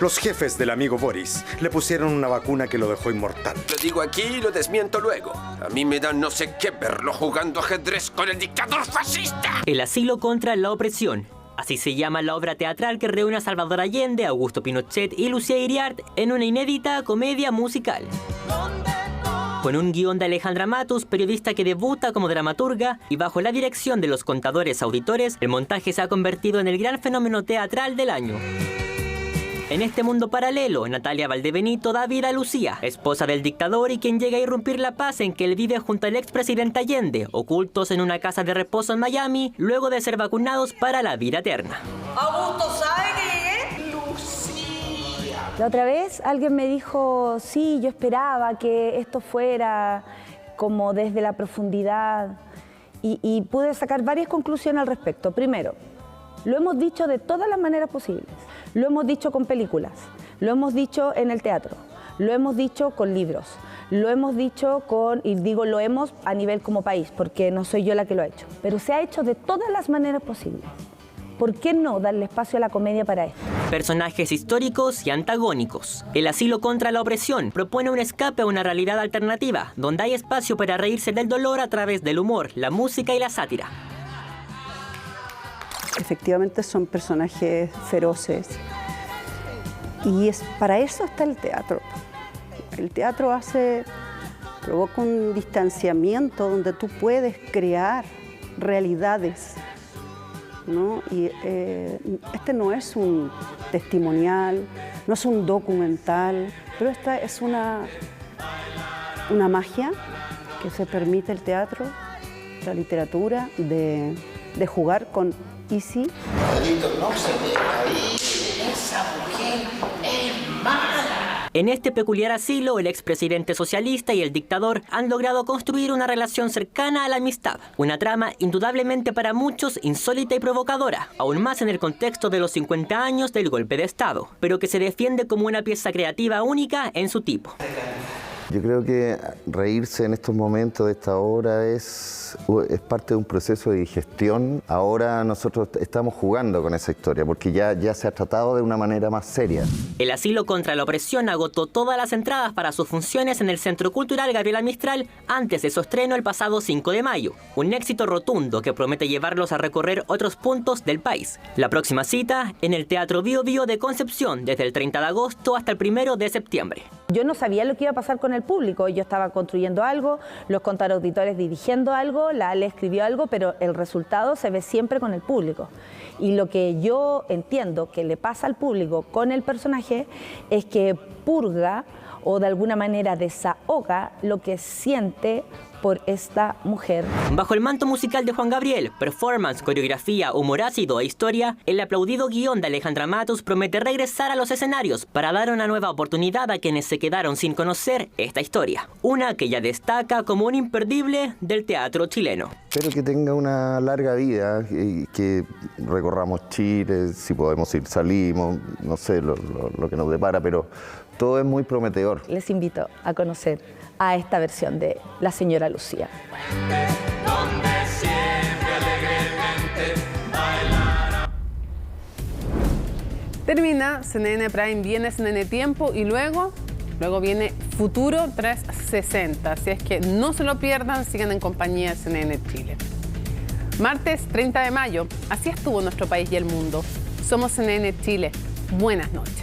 Speaker 6: Los jefes del amigo Boris le pusieron una vacuna que lo dejó inmortal.
Speaker 8: Lo digo aquí y lo desmiento luego. A mí me da no sé qué verlo jugando ajedrez con el dictador fascista.
Speaker 10: El asilo contra la opresión. Así se llama la obra teatral que reúne a Salvador Allende, Augusto Pinochet y Lucía Iriart en una inédita comedia musical. Con un guión de Alejandra Matus, periodista que debuta como dramaturga, y bajo la dirección de los contadores auditores, el montaje se ha convertido en el gran fenómeno teatral del año. En este mundo paralelo, Natalia Valdebenito da vida a Lucía, esposa del dictador y quien llega a irrumpir la paz en que él vive junto al expresidente Allende, ocultos en una casa de reposo en Miami, luego de ser vacunados para la vida eterna.
Speaker 11: Augusto, ¿sabe qué es? Lucía.
Speaker 12: La otra vez alguien me dijo, sí, yo esperaba que esto fuera como desde la profundidad, y pude sacar varias conclusiones al respecto. Primero, lo hemos dicho de todas las maneras posibles. Lo hemos dicho con películas, lo hemos dicho en el teatro, lo hemos dicho con libros, lo hemos dicho y digo lo hemos a nivel como país, porque no soy yo la que lo ha hecho, pero se ha hecho de todas las maneras posibles. ¿Por qué no darle espacio a la comedia para esto?
Speaker 10: Personajes históricos y antagónicos. El asilo contra la opresión propone un escape a una realidad alternativa, donde hay espacio para reírse del dolor a través del humor, la música y la sátira.
Speaker 31: Efectivamente son personajes feroces, y para eso está el teatro. El teatro provoca un distanciamiento donde tú puedes crear realidades, ¿no? Y este no es un testimonial, no es un documental, pero esta es una magia que se permite el teatro, la literatura, de jugar con Easy.
Speaker 8: Padrito, no se deja ahí. Esa mujer es mala.
Speaker 10: En este peculiar asilo, el expresidente socialista y el dictador han logrado construir una relación cercana a la amistad. Una trama indudablemente para muchos insólita y provocadora, aún más en el contexto de los 50 años del golpe de Estado, pero que se defiende como una pieza creativa única en su tipo.
Speaker 13: Yo creo que reírse en estos momentos de esta obra es parte de un proceso de digestión. Ahora nosotros estamos jugando con esa historia porque ya se ha tratado de una manera más seria.
Speaker 10: El asilo contra la opresión agotó todas las entradas para sus funciones en el Centro Cultural Gabriela Mistral antes de su estreno el pasado 5 de mayo. Un éxito rotundo que promete llevarlos a recorrer otros puntos del país. La próxima cita en el Teatro Bio Bio de Concepción desde el 30 de agosto hasta el 1 de septiembre.
Speaker 12: Yo no sabía lo que iba a pasar con el público. Yo estaba construyendo algo, los contadores auditores dirigiendo algo, la Ale escribió algo, pero el resultado se ve siempre con el público. Y lo que yo entiendo que le pasa al público con el personaje es que purga o de alguna manera desahoga lo que siente por esta mujer.
Speaker 10: Bajo el manto musical de Juan Gabriel, performance, coreografía, humor ácido e historia, el aplaudido guión de Alejandra Matus promete regresar a los escenarios para dar una nueva oportunidad a quienes se quedaron sin conocer esta historia. Una que ella destaca como un imperdible del teatro chileno.
Speaker 13: Espero que tenga una larga vida y que recorramos Chile, si podemos ir, salimos, no sé lo que nos depara, pero todo es muy prometedor.
Speaker 12: Les invito a conocer a esta versión de La Señora Lucía.
Speaker 1: Termina CNN Prime, viene CNN Tiempo y luego viene Futuro 360. Así es que no se lo pierdan, sigan en compañía de CNN Chile. Martes 30 de mayo, así estuvo nuestro país y el mundo. Somos CNN Chile. Buenas noches.